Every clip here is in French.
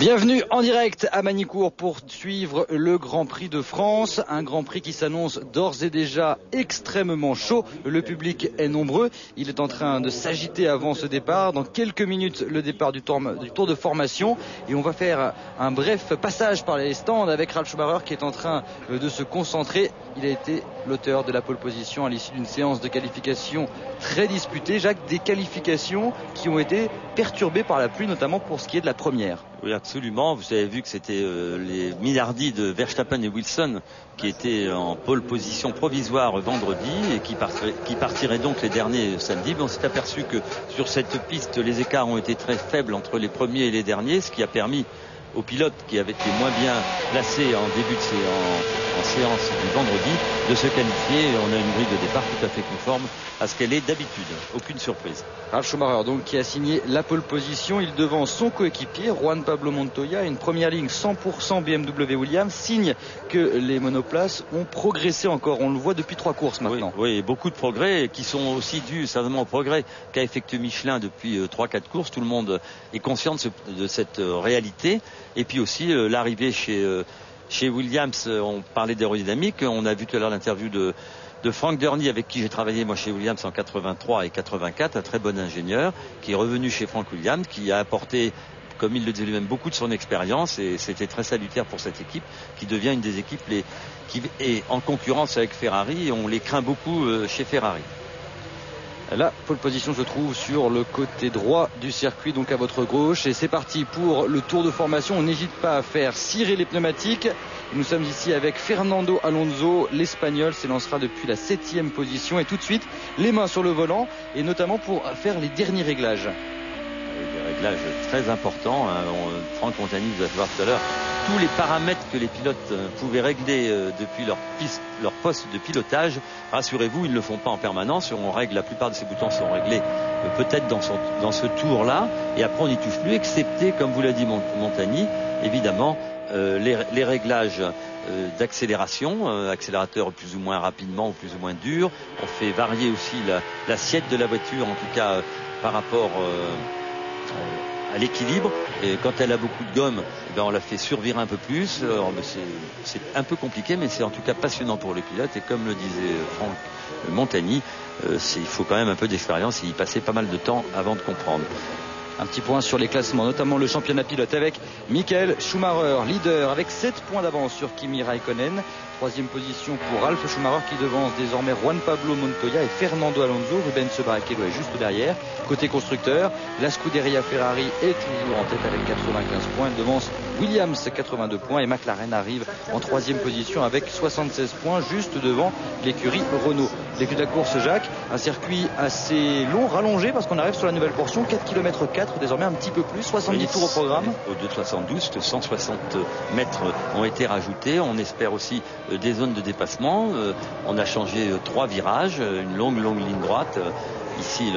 Bienvenue en direct à Magny-Cours pour suivre le Grand Prix de France. Un Grand Prix qui s'annonce d'ores et déjà extrêmement chaud. Le public est nombreux. Il est en train de s'agiter avant ce départ. Dans quelques minutes, le départ du tour de formation. Et on va faire un bref passage par les stands avec Ralf Schumacher qui est en train de se concentrer. Il a été l'auteur de la pole position à l'issue d'une séance de qualification très disputée. Jacques, des qualifications qui ont été perturbées par la pluie, notamment pour ce qui est de la première. Oui, absolument. Vous avez vu que c'était les milliardis de Verstappen et Wilson qui étaient en pole position provisoire vendredi et qui partiraient donc les derniers samedi. Mais on s'est aperçu que sur cette piste, les écarts ont été très faibles entre les premiers et les derniers, ce qui a permis aux pilotes qui avaient été moins bien placés en début en séance du vendredi de se qualifier. On a une grille de départ tout à fait conforme à ce qu'elle est d'habitude. Aucune surprise. Ralf Schumacher donc qui a signé la pole position. Il devance son coéquipier Juan Pablo Montoya. Une première ligne 100% BMW Williams. Signe que les monoplaces ont progressé encore. On le voit depuis 3 courses maintenant. Oui, beaucoup de progrès qui sont aussi dus certainement au progrès qu'a effectué Michelin depuis 3-4 courses. Tout le monde est conscient de cette réalité. Et puis aussi l'arrivée chez Williams, on parlait d'aérodynamique. On a vu tout à l'heure l'interview de Frank Derny avec qui j'ai travaillé moi chez Williams en 83 et 84, un très bon ingénieur qui est revenu chez Frank Williams, qui a apporté, comme il le disait lui-même, beaucoup de son expérience, et c'était très salutaire pour cette équipe qui devient une des équipes qui est en concurrence avec Ferrari, et on les craint beaucoup chez Ferrari. La pole position se trouve sur le côté droit du circuit, donc à votre gauche. Et c'est parti pour le tour de formation. On n'hésite pas à faire cirer les pneumatiques. Nous sommes ici avec Fernando Alonso. L'Espagnol s'élancera depuis la 7e position. Et tout de suite, les mains sur le volant, et notamment pour faire les derniers réglages. Des réglages très importants. Franck Montagny vous a fait voir tout à l'heure tous les paramètres que les pilotes pouvaient régler depuis leur poste de pilotage. Rassurez-vous, ils ne le font pas en permanence. On règle, la plupart de ces boutons sont réglés peut-être dans ce tour-là, et après on n'y touche plus, excepté, comme vous l'a dit Montagny, évidemment les réglages d'accélération, accélérateur plus ou moins rapidement ou plus ou moins dur. On fait varier aussi l'assiette de la voiture, en tout cas par rapport à l'équilibre, et quand elle a beaucoup de gomme, on la fait survirer un peu plus. C'est un peu compliqué, mais c'est en tout cas passionnant pour les pilotes, et comme le disait Franck Montagny, il faut quand même un peu d'expérience et y passer pas mal de temps avant de comprendre. Un petit point sur les classements, notamment le championnat pilote avec Michael Schumacher, leader avec 7 points d'avance sur Kimi Raikkonen. 3e position pour Ralf Schumacher qui devance désormais Juan Pablo Montoya et Fernando Alonso. Rubens Barrichello est juste derrière. Côté constructeur, la Scuderia Ferrari est toujours en tête avec 95 points. Elle devance Williams 82 points et McLaren arrive en 3e position avec 76 points juste devant l'écurie Renault. Début de la course, Jacques, un circuit assez long, rallongé parce qu'on arrive sur la nouvelle portion, 4 km 4, désormais un petit peu plus, 70 tours au programme. Au 2,72, 160 mètres ont été rajoutés. On espère aussi des zones de dépassement. On a changé 3 virages, une longue ligne droite. Ici,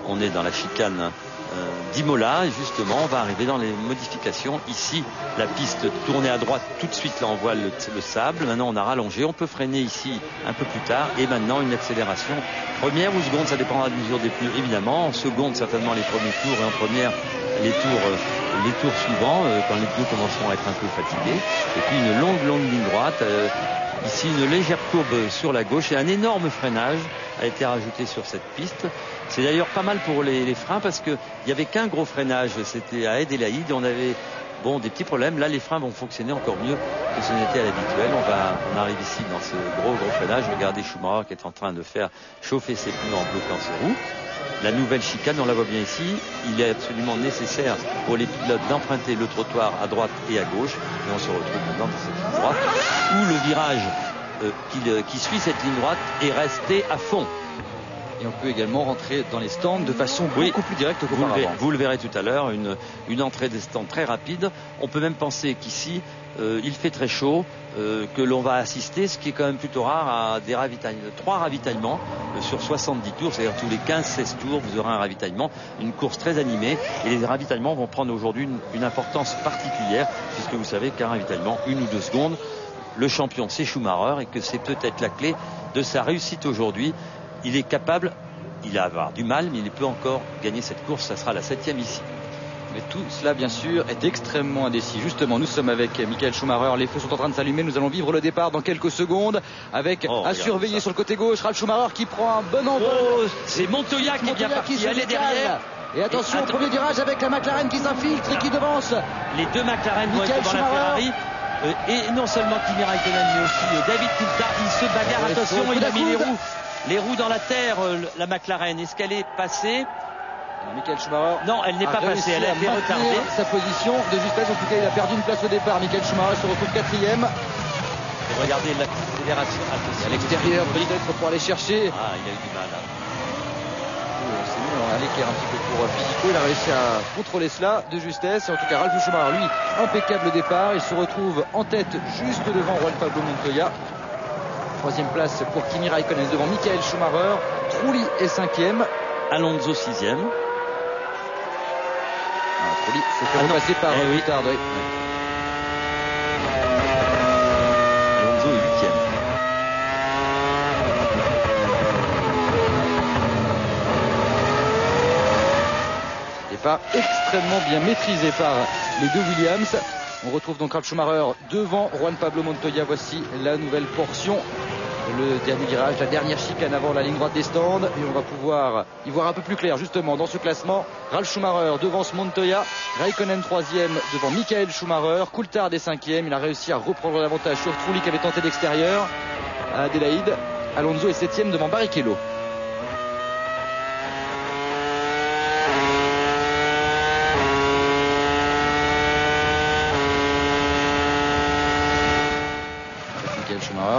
on est dans la chicane d'Imola, et justement on va arriver dans les modifications. Ici la piste tournée à droite, tout de suite là on voit le sable. Maintenant on a rallongé, on peut freiner ici un peu plus tard, et maintenant une accélération première ou seconde, ça dépendra de l'usure des pneus évidemment. En seconde certainement les premiers tours, et en première les tours suivants quand les pneus commenceront à être un peu fatigués. Et puis une longue ligne droite, ici une légère courbe sur la gauche, et un énorme freinage a été rajouté sur cette piste. C'est d'ailleurs pas mal pour les freins, parce qu'il n'y avait qu'un gros freinage, c'était à Adélaïde, et on avait des petits problèmes. Là les freins vont fonctionner encore mieux que ce n'était à l'habituel. On arrive ici dans ce gros freinage. Regardez Schumacher qui est en train de faire chauffer ses pneus en bloquant ses roues. La nouvelle chicane, on la voit bien ici, il est absolument nécessaire pour les pilotes d'emprunter le trottoir à droite et à gauche, et on se retrouve maintenant dans cette ligne droite où le virage qui suit cette ligne droite est resté à fond. Et on peut également rentrer dans les stands de façon beaucoup plus directe qu'auparavant. Vous le verrez tout à l'heure, une entrée des stands très rapide. On peut même penser qu'ici, il fait très chaud, que l'on va assister, ce qui est quand même plutôt rare, à 3 ravitaillements sur 70 tours, c'est-à-dire tous les 15-16 tours, vous aurez un ravitaillement, une course très animée, et les ravitaillements vont prendre aujourd'hui une importance particulière, puisque vous savez qu'un ravitaillement, 1 ou 2 secondes, le champion c'est Schumacher, et que c'est peut-être la clé de sa réussite aujourd'hui. Il va avoir du mal, mais il peut encore gagner cette course. Ça sera la 7e ici. Mais tout cela, bien sûr, est extrêmement indécis. Justement, nous sommes avec Michael Schumacher. Les feux sont en train de s'allumer. Nous allons vivre le départ dans quelques secondes avec à surveiller sur le côté gauche Ralf Schumacher qui prend un bon envol. C'est Montoya qui est bien parti. Elle est derrière. Et attention au premier virage avec la McLaren qui s'infiltre et qui devance. Les deux McLaren vont être devant la Ferrari. Et non seulement Kimi Raikkonen, mais aussi David Coulthard. Il se bagarre. Attention, il a mis les roues dans la terre, la McLaren. Est-ce qu'elle est passée? Michael Schumacher. Non, elle n'est pas passée, elle a été retardée. Sa position de justesse, en tout cas, il a perdu une place au départ. Michael Schumacher se retrouve 4e. Et regardez l'accélération. À l'extérieur, peut-être pour aller chercher. Ah, il a eu du mal. C'est mieux à l'équerre un petit peu pour Physico. Il a réussi à contrôler cela de justesse. Et en tout cas, Ralf Schumacher, lui, impeccable départ. Il se retrouve en tête juste devant Juan Pablo Montoya. 3e place pour Kimi Raikkonen devant Michael Schumacher. Trulli est 5e. Alonso 6e. Trulli s'est fait repasser par Coulthard. Oui. Alonso est 8e. Départ extrêmement bien maîtrisé par les deux Williams. On retrouve donc Ralf Schumacher devant Juan Pablo Montoya. Voici la nouvelle portion. Le dernier virage, la dernière chicane avant la ligne droite des stands. Et on va pouvoir y voir un peu plus clair justement dans ce classement. Ralf Schumacher devance Montoya. Raikkonen 3e devant Michael Schumacher. Coulthard est 5e. Il a réussi à reprendre l'avantage sur Trulli qui avait tenté d'extérieur à Adélaïde. Alonso est 7e devant Barrichello.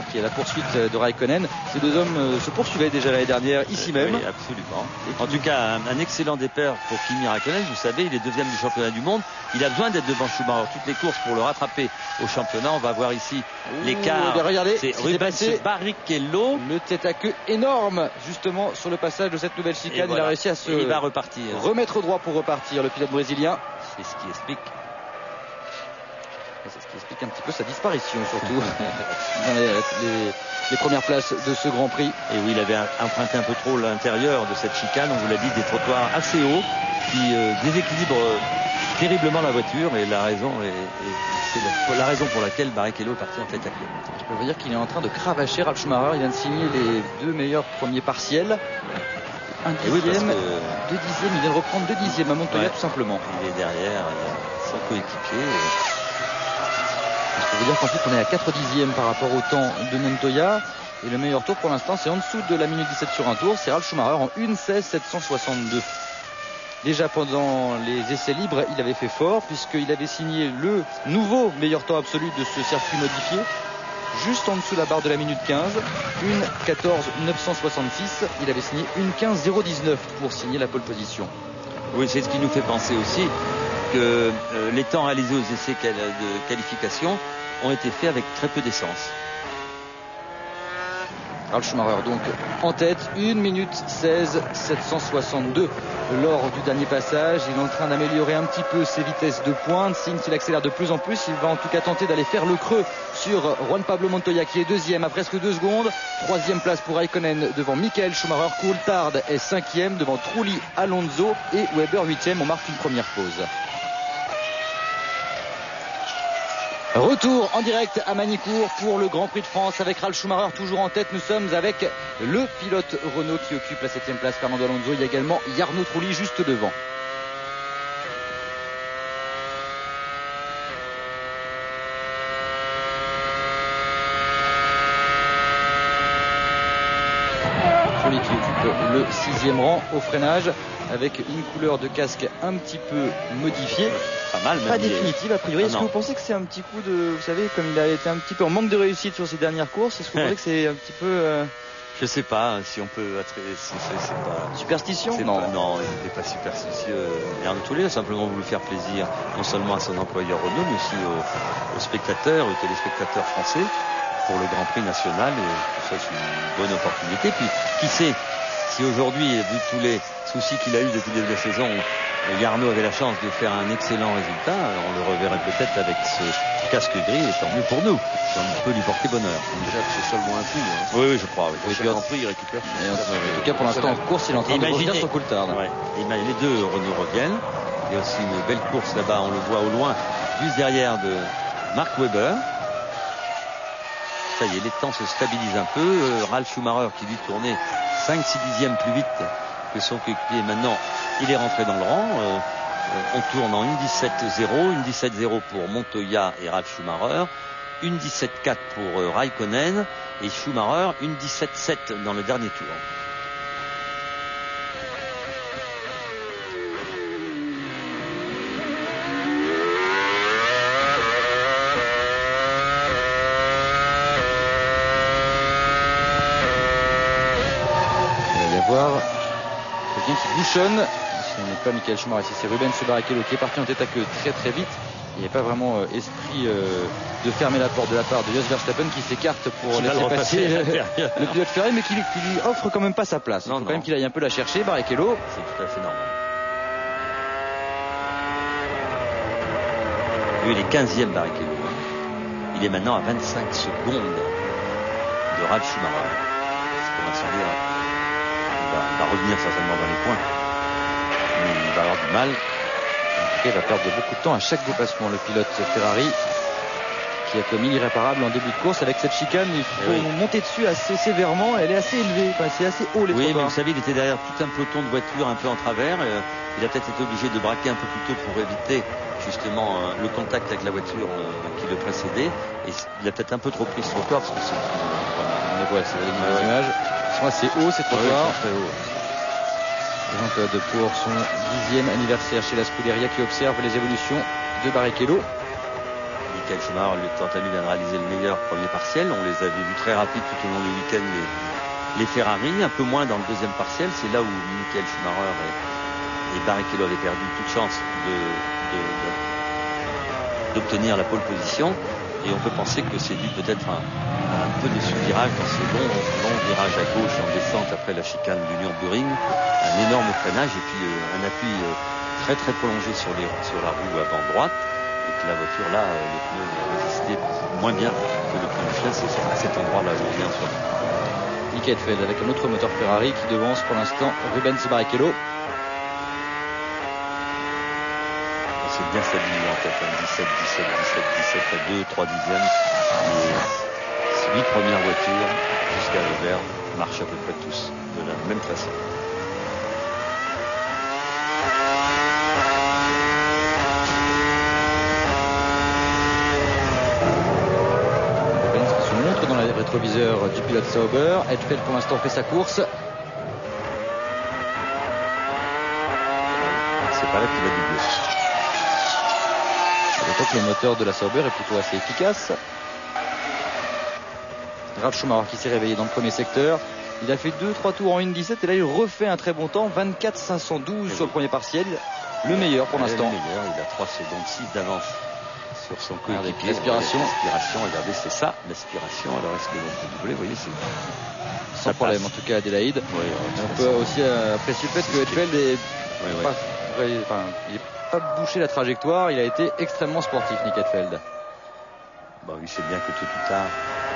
Qui est à la poursuite de Raikkonen. Ces deux hommes se poursuivaient déjà l'année dernière ici même. Oui, absolument. En tout cas, un excellent départ pour Kimi Raikkonen. Vous savez, il est 2e du championnat du monde. Il a besoin d'être devant Schumacher toutes les courses pour le rattraper au championnat. On va voir ici l'écart. Regardez, c'est Rubens Barrichello. Le tête à queue énorme justement sur le passage de cette nouvelle chicane. Voilà. Il a réussi à se il va repartir. Remettre au droit pour repartir, le pilote brésilien. C'est ce qui explique. C'est ce qui explique un petit peu sa disparition surtout dans les premières places de ce Grand Prix. Et oui, il avait emprunté un peu trop l'intérieur de cette chicane, on vous l'a dit, des trottoirs assez hauts qui déséquilibrent terriblement la voiture, et la raison c'est la raison pour laquelle Barrichello est parti en tête à queue. Je peux vous dire qu'il est en train de cravacher Ralf Schumacher. Il vient de signer les 2 meilleurs premiers partiels. 1 dixième, 2 dixièmes, il vient de reprendre 2 dixièmes à Montoya tout simplement. Il est derrière, son coéquipier. Je peux vous dire qu'ensuite on est à 4 dixièmes par rapport au temps de Montoya. Et le meilleur tour pour l'instant c'est en dessous de la minute 17 sur un tour. C'est Ralf Schumacher en 1:16.762. Déjà pendant les essais libres il avait fait fort puisqu'il avait signé le nouveau meilleur temps absolu de ce circuit modifié. Juste en dessous de la barre de la minute 15. 1:14.966. Il avait signé 1:15.019 pour signer la pole position. Oui, c'est ce qui nous fait penser aussi que les temps réalisés aux essais de qualification ont été faits avec très peu d'essence. Ralf Schumacher donc en tête, 1:16.762 lors du dernier passage. Il est en train d'améliorer un petit peu ses vitesses de pointe. Signe qu'il accélère de plus en plus. Il va en tout cas tenter d'aller faire le creux sur Juan Pablo Montoya qui est 2e à presque 2 secondes. 3e place pour Raikkonen devant Michael Schumacher. Coulthard est 5e devant Trulli, Alonso et Weber 8e. On marque une première pause. Retour en direct à Magny-Cours pour le Grand Prix de France avec Ralf Schumacher toujours en tête. Nous sommes avec le pilote Renault qui occupe la 7e place, Fernando Alonso. Il y a également Jarno Trulli juste devant. Trulli qui occupe le 6e rang au freinage avec une couleur de casque un petit peu modifiée. Pas mal, même. Pas définitive a priori. Est-ce que vous pensez que c'est un petit coup de... Vous savez, comme il a été un petit peu en manque de réussite sur ses dernières courses, est-ce que vous pensez que c'est un petit peu... Je sais pas si on peut attribuer... C'est pas... Superstition? Non, il n'est pas superstitieux. Jarno Trulli a simplement voulu faire plaisir non seulement à son employeur Renault, mais aussi aux spectateurs, aux téléspectateurs français pour le Grand Prix national. Et ça, c'est une bonne opportunité. Puis, qui sait, si aujourd'hui, vu tous les soucis qu'il a eu depuis le début de la saison, Jarno avait la chance de faire un excellent résultat, on le reverrait peut-être avec ce casque gris, et tant mieux pour nous, si on peut lui porter bonheur. Déjà que c'est seulement un coup. Hein. Oui, je crois. Oui. Chaque Grand Prix, il récupère. En tout cas, pour l'instant, en course, il est en train de revenir sur Coulthard. Ouais. Les deux Renault reviennent. Il y a aussi une belle course là-bas, on le voit au loin, juste derrière de Mark Webber. Ça y est, les temps se stabilisent un peu. Ralf Schumacher qui lui tournait 5-6 dixièmes plus vite que son coéquipier. Maintenant, il est rentré dans le rang. On tourne en 1.17.0, 1.17.0 pour Montoya et Ralf Schumacher, 1.17.4 pour Raikkonen et Schumacher, 1.17.7 dans le dernier tour. Quelqu'un qui bouchonne, ce n'est pas Michael Schumacher, c'est Rubens Barrichello qui est parti en tête à queue très vite. Il n'y a pas vraiment esprit de fermer la porte de la part de Jos Verstappen qui s'écarte pour laisser passer le pilote Ferrari, mais qui lui offre quand même pas sa place. Il faut quand même qu'il aille un peu la chercher, Barrichello. C'est tout à fait normal. Lui, il est 15e, Barrichello. Il est maintenant à 25 secondes de Ralf Schumacher. C'est pour ainsi dire. Il va revenir certainement dans les points, mais il va avoir du mal. En tout cas, il va perdre beaucoup de temps à chaque dépassement, le pilote Ferrari, qui a commis l'irréparable en début de course. Avec cette chicane, il faut monter dessus assez sévèrement. Elle est assez élevée, c'est assez haut les Oui, mais vous savez, il était derrière tout un peloton de voitures un peu en travers. Il a peut-être été obligé de braquer un peu plus tôt pour éviter justement le contact avec la voiture qui le précédait. Et il a peut-être un peu trop pris ce trottoir parce que c'est... On les voit, c'est les images. C'est haut, c'est trottoirs. Très haut. Jean-Claude pour son 10e anniversaire chez la Scuderia qui observe les évolutions de Barrichello. Michael Schumacher, lui, quant à lui, vient de réaliser le meilleur premier partiel. On les avait vus très rapides tout au long du week-end, les Ferrari, un peu moins dans le deuxième partiel. C'est là où Michael Schumacher et Barrichello avaient perdu toute chance d'obtenir la pole position. Et on peut penser que c'est dû peut-être un peu de sous-virage dans ces longs virages à gauche en descente après la chicane du Nürburgring. Un énorme freinage et puis un appui très prolongé sur la roue avant droite. Et puis la voiture là, les pneus résistaient moins bien que le pneu Michelin. C'est à cet endroit là où on vient sur Nick Heidfeld avec un autre moteur Ferrari qui devance pour l'instant Rubens Barrichello. C'est bien stabilisé en tête, 17 à 2-3 dixièmes. Les 8 premières voitures jusqu'à Weber marchent à peu près tous de la même façon. Rubens qui se montre dans les rétroviseurs du pilote Sauber. Heidfeld pour l'instant fait sa course. C'est pas là qu'il va doubler. Le moteur de la Sauber est plutôt assez efficace. Ralf Schumacher qui s'est réveillé dans le premier secteur. Il a fait 2-3 tours en 1.17 et là il refait un très bon temps, 24.512 sur le premier partiel. Le meilleur pour l'instant. Le meilleur, il a 3 secondes 6 d'avance sur son coéquipier. L'aspiration. Regardez, c'est ça, l'aspiration. Alors est-ce que l'on peut doubler? Vous voyez, c'est sans problème, en tout cas Adélaïde. Oui, on peut aussi apprécier le fait que Heidfeld est il n'a pas bouché la trajectoire, il a été extrêmement sportif, Nick Heidfeld. Bon, il sait bien que tôt ou tard,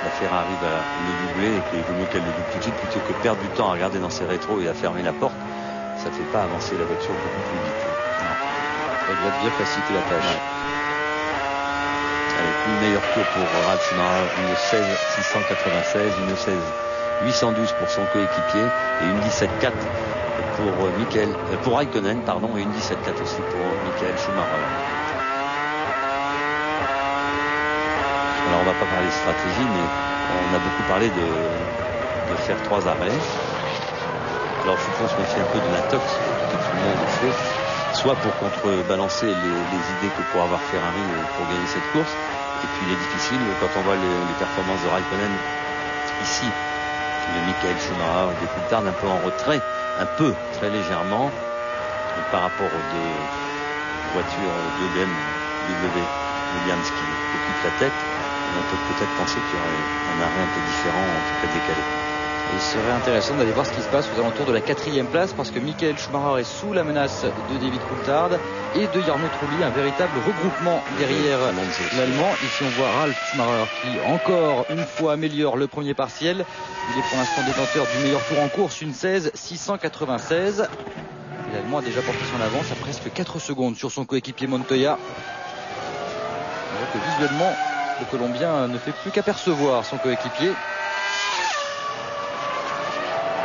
la Ferrari va le doubler et qu'il vaut mieux qu'elle le double tout de suite plutôt que perdre du temps à regarder dans ses rétros et à fermer la porte. Ça ne fait pas avancer la voiture beaucoup plus vite. Non. Elle doit bien faciliter la tâche. Ouais. Allez, une meilleure tour pour Ralf Schumacher, une 16.696, une 16.812 pour son coéquipier et une 17.4 pour Raikkonen, et une 17.4 aussi pour Michael Schumacher. Alors on va pas parler de stratégie, mais on a beaucoup parlé de faire 3 arrêts. Alors je pense qu'on fait un peu de l'intox que tout le monde fait, soit pour contrebalancer les idées que pourra avoir Ferrari pour gagner cette course. Et puis il est difficile quand on voit les performances de Raikkonen ici, de Michael Schumacher, des Coulthard un peu en retrait. Un peu, très légèrement, par rapport aux deux voitures de BMW Williams qui occupent la tête. On peut peut-être penser qu'il y aurait un arrêt un peu différent, en tout cas décalé. Il serait intéressant d'aller voir ce qui se passe aux alentours de la 4e place parce que Michael Schumacher est sous la menace de David Coulthard et de Jarno Trulli, un véritable regroupement derrière l'Allemand. Ici on voit Ralf Schumacher qui encore une fois améliore le premier partiel. Il est pour l'instant détenteur du meilleur tour en course, une 16.696. Il l'Allemand a déjà porté son avance à presque 4 secondes sur son coéquipier Montoya. On voit que visuellement, le Colombien ne fait plus qu'apercevoir son coéquipier.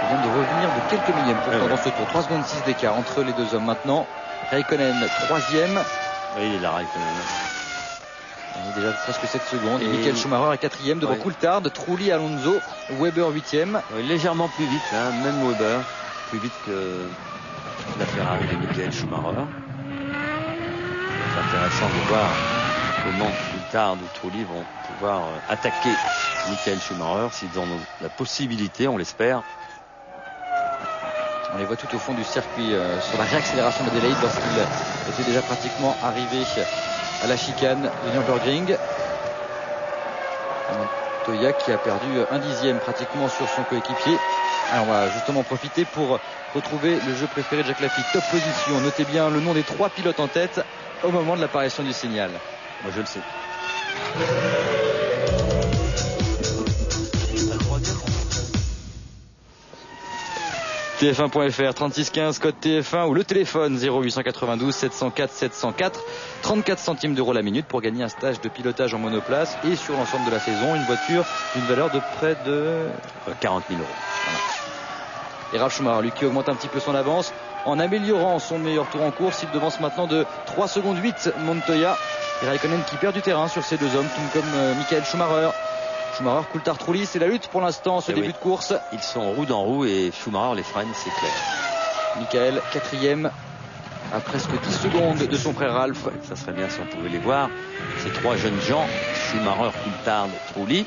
Il vient de revenir de quelques millièmes pourtant dans ce tour. 3 secondes 6 d'écart entre les deux hommes maintenant. Raikkonen 3e. Oui, il est là, Raikkonen. Il est déjà presque 7 secondes. Et Michael Schumacher est 4e devant Coulthard, Trulli, Alonso, Weber 8e. Oui, légèrement plus vite, hein, même Weber. Plus vite que la Ferrari de Michael Schumacher. C'est intéressant de voir comment Coulthard ou Trulli vont pouvoir attaquer Michael Schumacher s'ils en ont la possibilité, on l'espère. On les voit tout au fond du circuit sur la réaccélération d'Adélaïde lorsqu'il était déjà pratiquement arrivé à la chicane de Nürburgring. Montoya qui a perdu 1/10 pratiquement sur son coéquipier. Alors on va justement profiter pour retrouver le jeu préféré de Jacques Laffite. Top position, notez bien le nom des 3 pilotes en tête au moment de l'apparition du signal. Moi je le sais. TF1.fr 3615 code TF1 ou le téléphone 0892 704 704, 34 centimes d'euros la minute pour gagner un stage de pilotage en monoplace et sur l'ensemble de la saison une voiture d'une valeur de près de 40 000 euros. Voilà. Et Ralf Schumacher lui qui augmente un petit peu son avance en améliorant son meilleur tour en course. Il devance maintenant de 3 secondes 8 Montoya et Raikkonen qui perd du terrain sur ces deux hommes tout comme Michael Schumacher. Schumacher, Coulthard, Trulli, c'est la lutte pour l'instant, ce début de course. Ils sont roue dans roue et Schumacher les freine, c'est clair. Michael, 4e, à presque 10 secondes de son frère Ralf. Ça serait bien si on pouvait les voir. Ces 3 jeunes gens, Schumacher, Coulthard, Trulli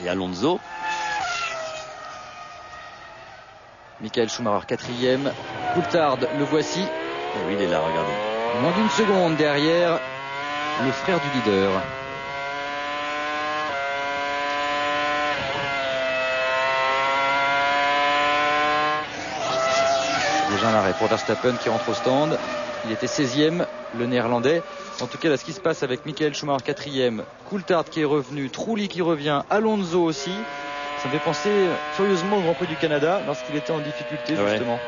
et Alonso. Michael Schumacher, 4e. Coulthard, le voici. Et oui, il est là, regardez. Moins d'une seconde derrière le frère du leader. Déjà un arrêt pour Verstappen qui rentre au stand. Il était 16e, le néerlandais. En tout cas, là, ce qui se passe avec Michael Schumacher 4e, Coulthard qui est revenu, Trulli qui revient, Alonso aussi. Ça me fait penser furieusement au Grand Prix du Canada lorsqu'il était en difficulté, justement.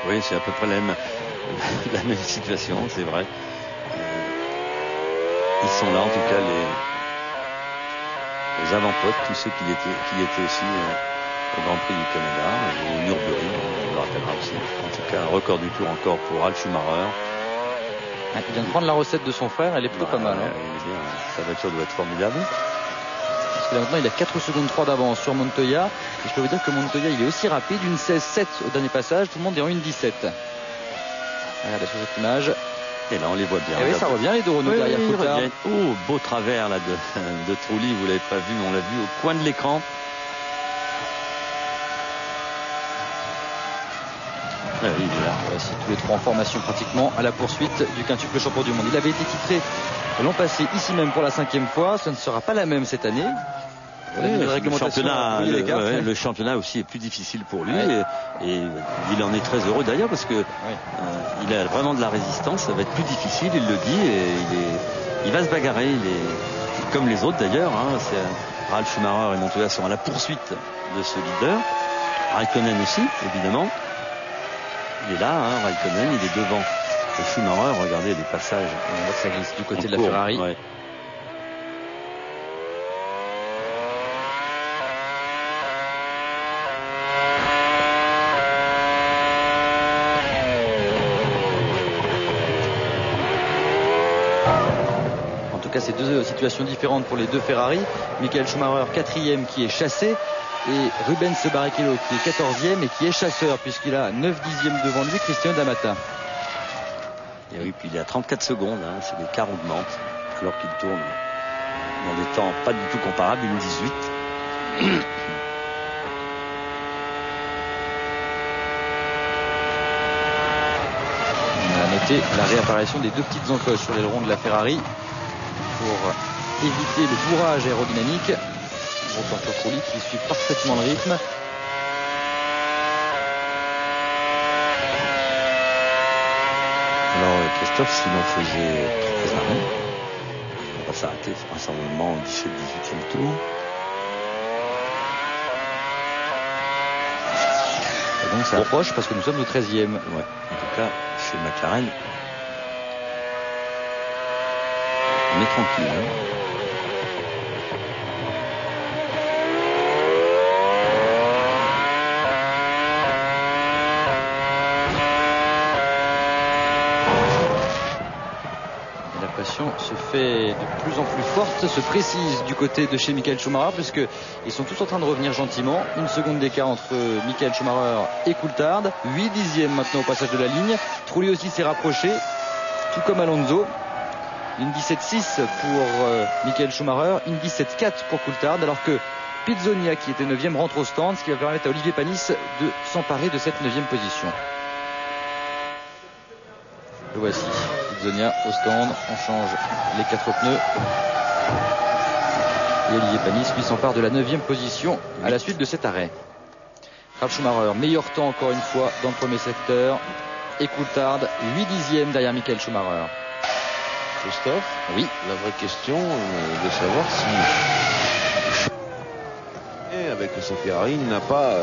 Oui, c'est à peu près la même situation, c'est vrai. Ils sont là, en tout cas, les avant-postes, tous ceux qui étaient aussi au Grand Prix du Canada, au Nürburgring, on le rappellera aussi. En tout cas, un record du tour encore pour Ralf Schumacher. Il vient de prendre la recette de son frère, elle est plutôt pas mal. Sa voiture doit être formidable. Parce que là maintenant il a 4 secondes 3 d'avance sur Montoya. Et je peux vous dire que Montoya il est aussi rapide, une 16-7 au dernier passage, tout le monde est en 1-17. Regardez sur cette image. Et là on les voit bien. Et oui, ça revient les deux Renault derrière Coulthard. Oh, beau travers là de Trulli, vous l'avez pas vu, mais on l'a vu au coin de l'écran. Il est là. Voici tous les 3 en formation pratiquement à la poursuite du quintuple champion du monde. Il avait été titré l'an passé ici même pour la 5e fois. Ce ne sera pas la même cette année. Le championnat aussi est plus difficile pour lui et il en est très heureux d'ailleurs parce que il a vraiment de la résistance. Ça va être plus difficile, il le dit, et il va se bagarrer. Il est comme les autres d'ailleurs. Ralf Schumacher et Montoya sont à la poursuite de ce leader. Raikkonen aussi, évidemment. Il est là, Raikkonen, il est devant Schumacher. Regardez les passages. On voit que ça glisse du côté de la Ferrari. Ouais. En tout cas, c'est deux situations différentes pour les deux Ferrari. Michael Schumacher, 4e, qui est chassé. Et Rubens Barrichello qui est 14e et qui est chasseur puisqu'il a 9/10 devant lui Cristiano D'Amata. Et oui, puis il est à 34 secondes, c'est l'écart augmente alors qu'il tourne dans des temps pas du tout comparables, 1:18. On a noté la réapparition des 2 petites encoches sur l'aileron de la Ferrari pour éviter le bourrage aérodynamique. Autant sur Trulli qui suit parfaitement le rythme. Alors Christophe, s'il en faisait 3 arrêts, on va s'arrêter vraisemblablement au 17-18e tour. Et donc Donc ça approche parce que nous sommes au 13e. Ouais. En tout cas, chez McLaren, on est tranquille. Hein. Se fait de plus en plus forte, se précise du côté de chez Michael Schumacher, puisque ils sont tous en train de revenir gentiment. Une seconde d'écart entre Michael Schumacher et Coulthard. 8 dixièmes maintenant au passage de la ligne. Trulli aussi s'est rapproché, tout comme Alonso. Une 17-6 pour Michael Schumacher, une 17-4 pour Coulthard, alors que Pizzonia, qui était 9e, rentre au stand, ce qui va permettre à Olivier Panis de s'emparer de cette 9e position. Le voici. Zonia au stand, on change les 4 pneus et Olivier Panis lui s'empare de la 9e position à la suite de cet arrêt. Ralf Schumacher, meilleur temps encore une fois dans le premier secteur, et Coulthard 8 dixièmes derrière Michael Schumacher. Christophe, oui, la vraie question de savoir si avec sa Ferrari n'a pas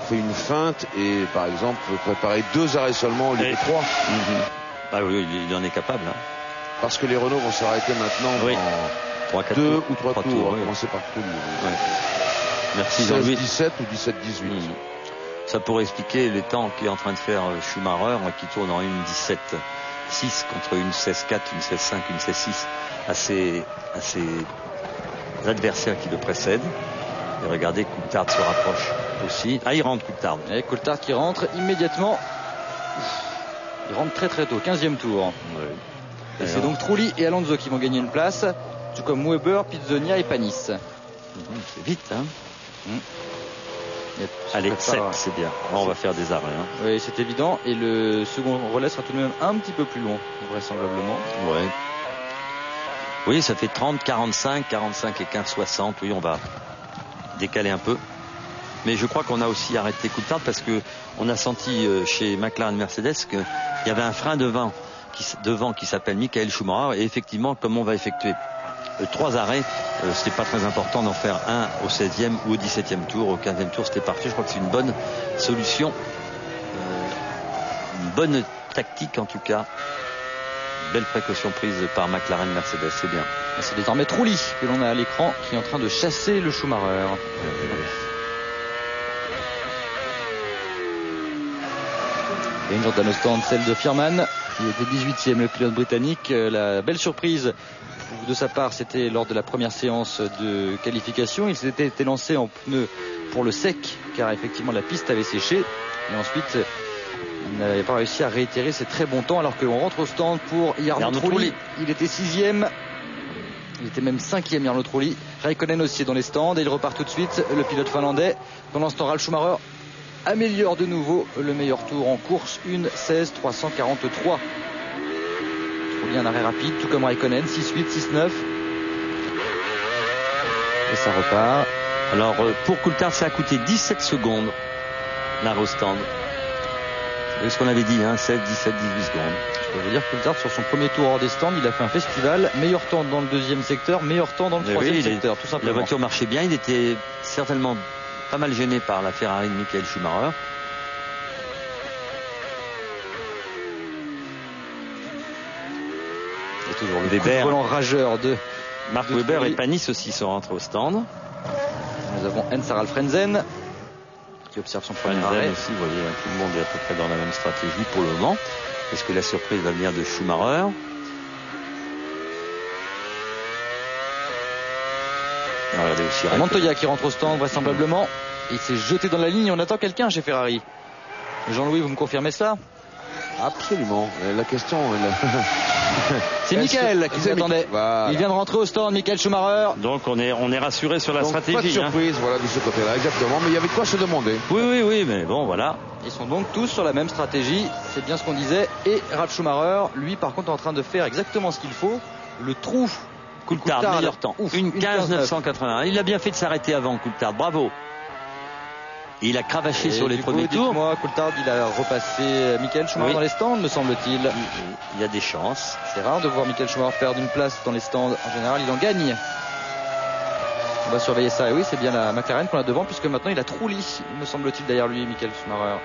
fait une feinte et par exemple préparé 2 arrêts seulement au lieu de 3. Ah oui, il en est capable. Hein. Parce que les Renault vont s'arrêter maintenant en 2 ou 3 tours. On va commencer par Trulli. Ouais. Merci 16-17 ou 17-18. Ça pourrait expliquer les temps qu'est en train de faire Schumacher, qui tourne en une 17-6 contre une 16-4, une 16-5, une 16-6 à ses adversaires qui le précèdent. Et regardez, Coulthard se rapproche aussi. Ah, il rentre Coulthard. Et Coulthard qui rentre immédiatement. Il rentre très très tôt, 15e tour. Oui. Et c'est donc Trulli et Alonso qui vont gagner une place, tout comme Weber, Pizzonia et Panis. C'est vite, hein. Allez, 7, c'est bien. On va faire des arrêts. Hein. Oui, c'est évident. Et le second relais sera tout de même un petit peu plus long, vraisemblablement. Ouais. Oui, ça fait 30, 45, 45 et 15, 60. Oui, on va décaler un peu. Mais je crois qu'on a aussi arrêté Coulthard parce que on a senti chez McLaren Mercedes qu'il y avait un frein devant qui s'appelle Michael Schumacher. Et effectivement, comme on va effectuer 3 arrêts, c'était pas très important d'en faire un au 16e ou au 17e tour. Au 15e tour, c'était parti. Je crois que c'est une bonne solution, une bonne tactique en tout cas. Belle précaution prise par McLaren Mercedes, c'est bien. Et c'est désormais Trulli que l'on a à l'écran qui est en train de chasser le Schumacher. Et une Jordan au stand, celle de Firman, qui était 18e, le pilote britannique. La belle surprise de sa part, c'était lors de la première séance de qualification. Il s'était été lancé en pneu pour le sec, car effectivement la piste avait séché. Et ensuite, il n'avait pas réussi à réitérer ses très bons temps, alors que l'on rentre au stand pour Jarno Trulli. Il était 6e. Il était même 5e, Jarno Trulli. Raikkonen aussi est dans les stands et il repart tout de suite, le pilote finlandais. Pendant ce temps, Ralf Schumacher améliore de nouveau le meilleur tour en course, une 16-343. Trulli un arrêt rapide, tout comme Raikkonen, 6-8, 6-9. Et ça repart. Alors pour Coulthard, ça a coûté 17 secondes l'arrêt au stand. C'est ce qu'on avait dit, hein, 16, 17, 18 secondes. Je peux vous dire que Coulthard, sur son premier tour hors des stands, il a fait un festival. Meilleur temps dans le 2e secteur, meilleur temps dans le 3e secteur, tout simplement. La voiture marchait bien, il était certainement pas mal gêné par la Ferrari de Michael Schumacher. Et toujours le Weber, volant rageur de Mark Webber et Panis aussi sont rentrés au stand. Nous avons Hans-Harald Frentzen qui observe son premier arrêt. Aussi, vous voyez, tout le monde est à peu près dans la même stratégie pour le moment. Est-ce que la surprise va venir de Schumacher? Regardez aussi Montoya qui rentre au stand vraisemblablement. Il s'est jeté dans la ligne. On attend quelqu'un chez Ferrari. Jean-Louis, vous me confirmez cela? Absolument. La question... C'est Michael qui s'attendait. Voilà. Il vient de rentrer au stand, Michael Schumacher. Donc on est rassuré sur la stratégie. Pas de surprise, voilà, de ce côté-là, exactement. Mais il y avait de quoi se demander. Oui, mais bon, voilà. Ils sont donc tous sur la même stratégie. C'est bien ce qu'on disait. Et Ralf Schumacher, lui, par contre, est en train de faire exactement ce qu'il faut. Le trou. Coulthard, meilleur temps. Une 15-981. Il a bien fait de s'arrêter avant, Coulthard. Bravo. Et il a cravaché sur les premiers tours. Dites-moi, Coulthard, il a repassé Michael Schumacher dans les stands, me semble-t-il. Il y a des chances. C'est rare de voir Michael Schumacher perdre une place dans les stands. En général, il en gagne. On va surveiller ça. Et oui, c'est bien la McLaren qu'on a devant, puisque maintenant il a Trulli, me semble-t-il, derrière lui, Michael Schumacher.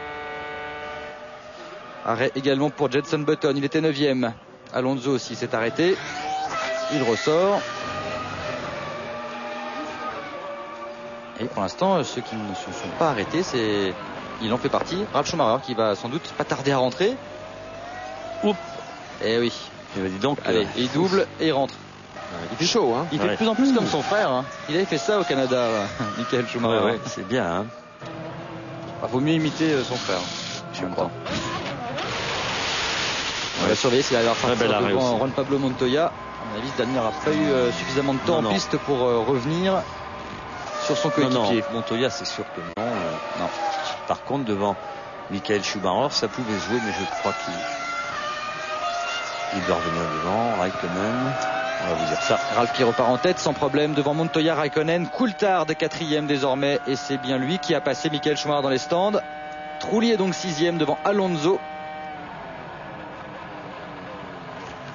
Arrêt également pour Jenson Button. Il était 9e. Alonso aussi s'est arrêté. Il ressort. Et pour l'instant, ceux qui ne se sont pas arrêtés, il en fait partie. Ralf Schumacher qui va sans doute pas tarder à rentrer. Oups. Eh oui. Et bah dis donc. Allez, il double et il rentre. Il fait chaud, hein. Il fait de plus en plus comme son frère. Hein. Il avait fait ça au Canada, Michael Schumacher. Ouais, c'est bien. Hein. Vaut mieux imiter son frère. Je crois. On va surveiller s'il arrive à repartir devant Juan Pablo Montoya. À mon avis, ce dernier n'a pas eu suffisamment de temps en piste pour revenir sur son coéquipier. Non, Montoya, c'est sûr que non. Non. Par contre, devant Michael Schumacher, ça pouvait jouer, mais je crois qu'il doit revenir devant. Raikkonen, on va vous dire ça. Ralf qui repart en tête sans problème devant Montoya, Raikkonen, Coulthard 4e désormais, et c'est bien lui qui a passé Michael Schumacher dans les stands. Trulli est donc 6e devant Alonso.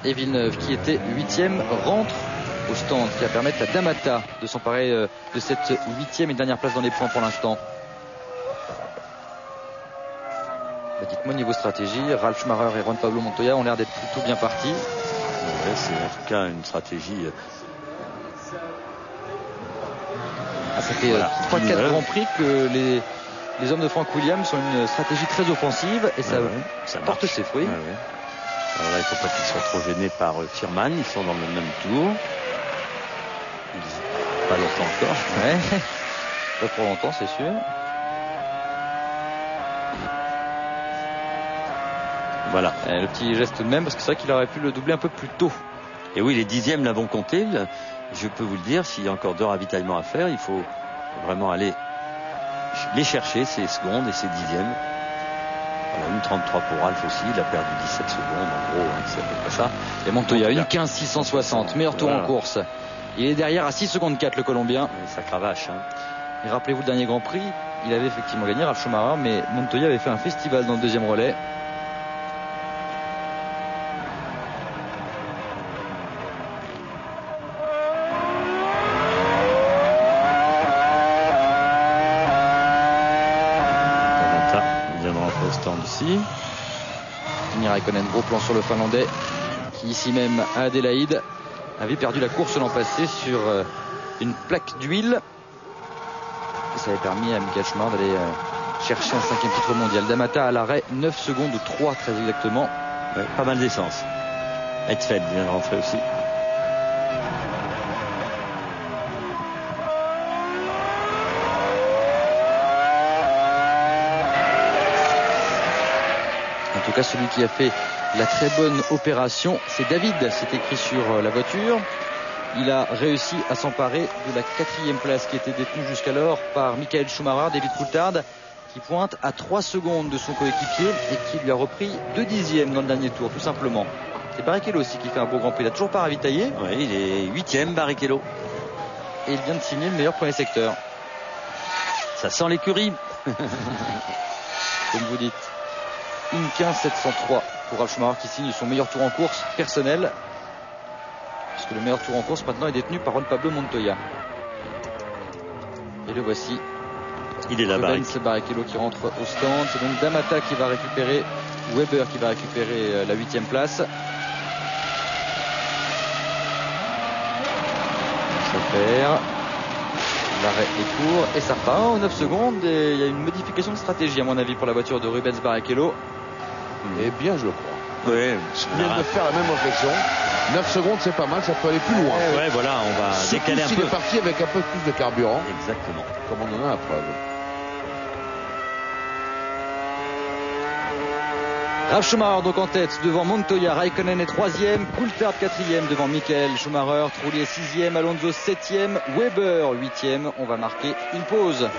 Et Villeneuve, qui était 8e, rentre au stand, qui va permettre à D'Amata de s'emparer de cette 8e et dernière place dans les points pour l'instant. Bah, dites-moi niveau stratégie, Ralf Schumacher et Juan Pablo Montoya ont l'air d'être plutôt bien partis. Ouais, c'est en tout cas une stratégie. Ça fait 3-4 Grands Prix que les hommes de Frank Williams ont une stratégie très offensive et ça porte ses fruits. Alors là, il ne faut pas qu'ils soient trop gênés par Tyrman. Ils sont dans le même tour. Pas longtemps encore. Ouais. Pas pour longtemps, c'est sûr. Voilà. Le petit geste tout de même, parce que c'est vrai qu'il aurait pu le doubler un peu plus tôt. Et oui, les 10e l'avons compté. Je peux vous le dire, s'il y a encore 2 ravitaillements à faire, il faut vraiment aller les chercher, ces secondes et ces 10e. Voilà, une 33 pour Ralf aussi, il a perdu 17 secondes en gros, hein, c'est à peu près ça. Et Montoya, une 15-660, meilleur tour en course. Il est derrière à 6 secondes 4 le Colombien. Ça cravache. Hein. Et rappelez-vous le dernier Grand Prix, il avait effectivement gagné Ralf Schumacher, mais Montoya avait fait un festival dans le deuxième relais. Kimi Raikkonen, gros plan sur le Finlandais qui ici même à Adélaïde avait perdu la course l'an passé sur une plaque d'huile. Ça avait permis à Michael Schumacher d'aller chercher un 5e titre mondial. D'Amata à l'arrêt, 9 secondes 3 très exactement. Ouais, pas mal d'essence. Hetfeld vient de rentrer aussi. En tout cas, celui qui a fait la très bonne opération, c'est David. C'est écrit sur la voiture. Il a réussi à s'emparer de la 4e place qui était détenue jusqu'alors par Michael Schumacher. David Coulthard qui pointe à 3 secondes de son coéquipier et qui lui a repris 2 dixièmes dans le dernier tour, tout simplement. C'est Barrichello aussi qui fait un beau Grand Prix. Il n'a toujours pas ravitaillé. Oui, il est 8e, Barrichello. Et il vient de signer le meilleur premier secteur. Ça sent l'écurie. Comme vous dites. Une 15-703 pour Ralf Schumacher qui signe son meilleur tour en course personnel. Puisque le meilleur tour en course maintenant est détenu par Juan Pablo Montoya. Et le voici. Il est là, Barrichello qui rentre au stand. C'est donc D'Amata qui va récupérer, Weber qui va récupérer la 8e place. Ça perd. L'arrêt est court et ça repart en 9 secondes. Et il y a une modification de stratégie à mon avis pour la voiture de Rubens Barrichello. Eh bien, je le crois. Oui, je viens de faire la même réflexion. 9 secondes, c'est pas mal, ça peut aller plus loin. Ouais, voilà, on va décaler un peu. Il est parti avec un peu plus de carburant. Exactement. Comme on en a la preuve. Ralf Schumacher donc en tête devant Montoya, Raikkonen est 3e, Coulthard 4e devant Michael Schumacher, Trulli est 6e, Alonso 7e, Weber 8e. On va marquer une pause.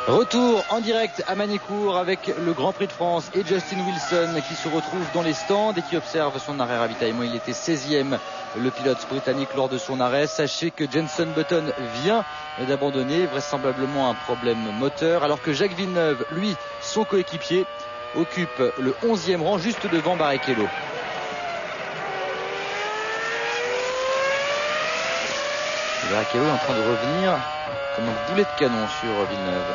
Retour en direct à Magny-Cours avec le Grand Prix de France et Justin Wilson qui se retrouve dans les stands et qui observe son arrêt ravitaillement. Il était 16e, le pilote britannique, lors de son arrêt. Sachez que Jenson Button vient d'abandonner, vraisemblablement un problème moteur, alors que Jacques Villeneuve, lui, son coéquipier, occupe le 11e rang juste devant Barrichello. Barrichello est en train de revenir comme un boulet de canon sur Villeneuve.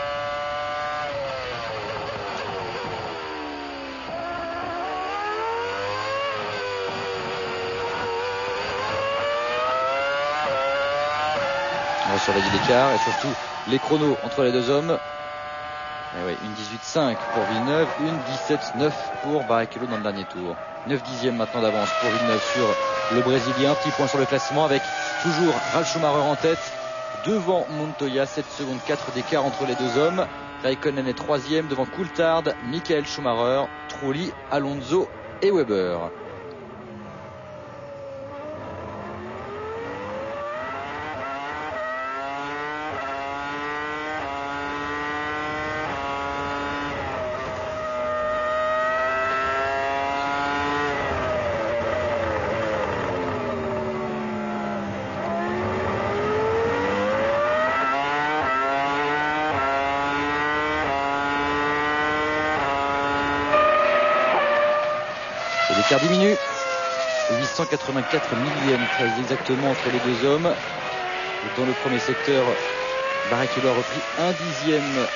On va surveiller l'écart et surtout les chronos entre les deux hommes. Et oui, une 18,5 pour Villeneuve, une 17,9 pour Barrichello dans le dernier tour. 9 dixièmes maintenant d'avance pour Villeneuve sur le Brésilien. Petit point sur le classement avec toujours Ralf Schumacher en tête devant Montoya. 7 secondes 4 d'écart entre les deux hommes. Raikkonen est troisième devant Coulthard, Michael Schumacher, Trulli, Alonso et Weber. L'écart diminue, 884 millièmes très exactement entre les deux hommes. Dans le premier secteur, Barrichello a repris un dixième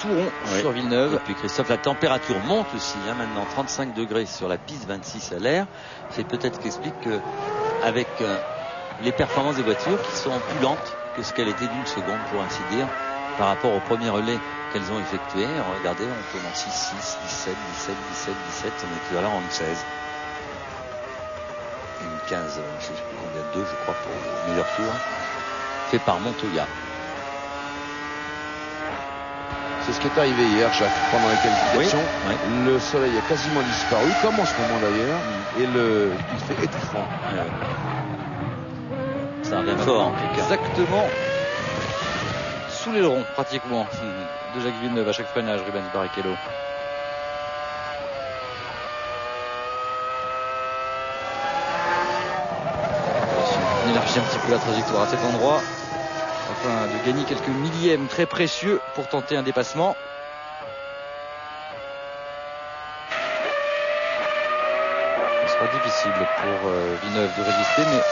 tout rond sur Villeneuve. Et puis Christophe, la température monte aussi, maintenant 35 degrés sur la piste, 26 à l'air. C'est peut-être qu'explique qu'avec les performances des voitures qui sont plus lentes que ce qu'elle était d'une seconde pour ainsi dire, par rapport au premier relais qu'elles ont effectué. Regardez, on tourne en 6, 6, 17, 17, 17, 17, on est là en 16. Une 15, je ne sais plus combien, 2 je crois pour le meilleur tour, fait par Montoya. C'est ce qui est arrivé hier, Jacques, pendant les qualifications. Oui. Le soleil a quasiment disparu, comme en ce moment d'ailleurs, et il fait étouffant. Ça revient fort en tout cas. Exactement. Sous l'aileron pratiquement de Jacques Villeneuve à chaque freinage, Rubens Barrichello. On élargit un petit peu la trajectoire à cet endroit afin de gagner quelques millièmes très précieux pour tenter un dépassement. Ce sera difficile pour Villeneuve de résister, mais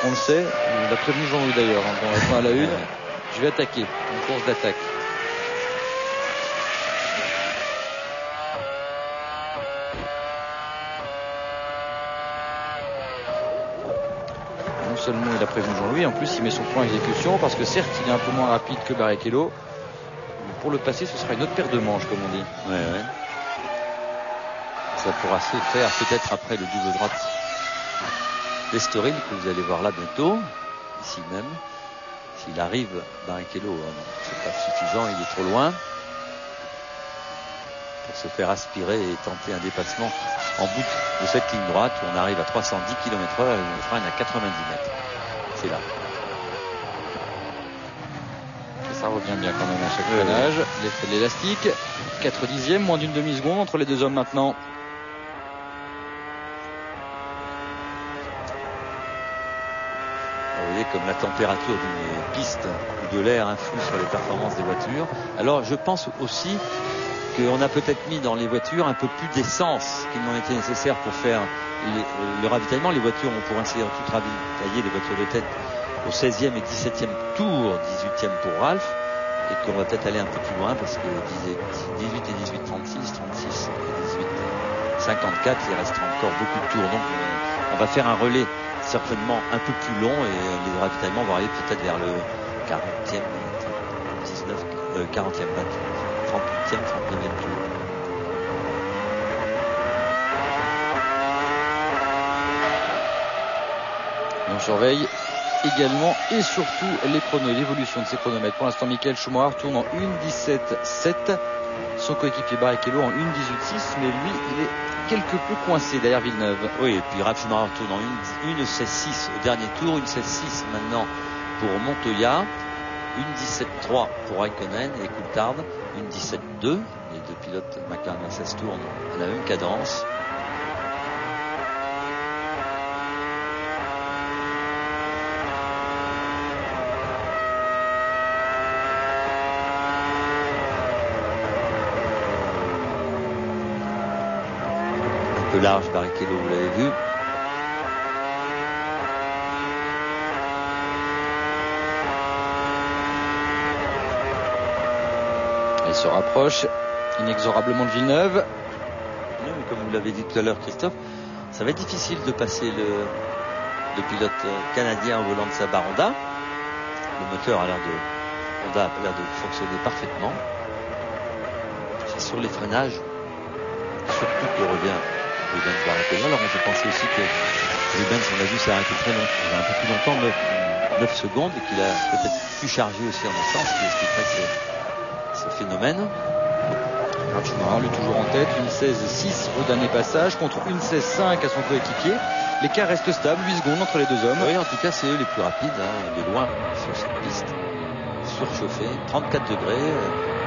on le sait, il a prévenu Jean-Louis d'ailleurs dans la fin à la une. Je vais attaquer, une course d'attaque. Non seulement il a prévenu Jean-Louis, en plus il met son point à exécution parce que certes il est un peu moins rapide que Barrichello. Mais pour le passer, ce sera une autre paire de manches comme on dit. Ouais. Ça pourra se faire peut-être après le double droite d'Estoril que vous allez voir là bientôt, ici même. S'il arrive, Barrichello, c'est pas suffisant, il est trop loin pour se faire aspirer et tenter un dépassement en bout de cette ligne droite où on arrive à 310 km/h et on freine à 90 mètres. C'est là. Et ça revient bien quand même à chaque freinage. L'effet de l'élastique. 4 dixièmes, moins d'une demi-seconde entre les deux hommes maintenant. Vous voyez comme la température d'une piste ou de l'air influe sur les performances des voitures. Alors je pense aussi qu'on a peut-être mis dans les voitures un peu plus d'essence qu'il n'en était nécessaire pour faire le ravitaillement. Les voitures ont pour ainsi dire toutes ravitaillé, les voitures de tête au 16e et 17e tour, 18e pour Ralf, et qu'on va peut-être aller un peu plus loin parce que 18 et 18, 36, 36 et 18, 54, il restera encore beaucoup de tours. Donc on va faire un relais certainement un peu plus long et les ravitaillements vont arriver peut-être vers le 40e, 40e, 38e, 39e tour. Et on surveille également et surtout les chronos et l'évolution de ces chronomètres. Pour l'instant, Michael Schumacher tourne en 1.17.7. Son coéquipier Barrichello en 1.18.6, mais lui, il est quelque peu coincé derrière Villeneuve. Oui, et puis Ralf Schumacher tourne en 1.16.6 au dernier tour, 1.16.6 maintenant pour Montoya, 1.17.3 pour Raikkonen et Coulthard, 1.17.2. Les deux pilotes McLaren Mercedes tournent à la même cadence. Un peu large Barrichello, vous l'avez vu. Il se rapproche inexorablement de Villeneuve. Comme vous l'avez dit tout à l'heure, Christophe, ça va être difficile de passer le pilote canadien au volant de sa barre Honda. Le moteur Honda a l'air de fonctionner parfaitement. C'est sur les freinages, surtout que Rubens va arrêter. Alors on peut penser aussi que Rubens, on a vu, s'est arrêté très longtemps, un peu plus longtemps, 9 secondes, et qu'il a peut-être pu charger aussi en essence, ce qui expliquerait ce phénomène. Ralf Schumacher, lui, toujours en tête, une 16-6 au dernier passage contre une 16-5 à son coéquipier. L'écart reste stable, 8 secondes entre les deux hommes. Oui, en tout cas, c'est eux les plus rapides, de loin, sur cette piste surchauffée. 34 degrés,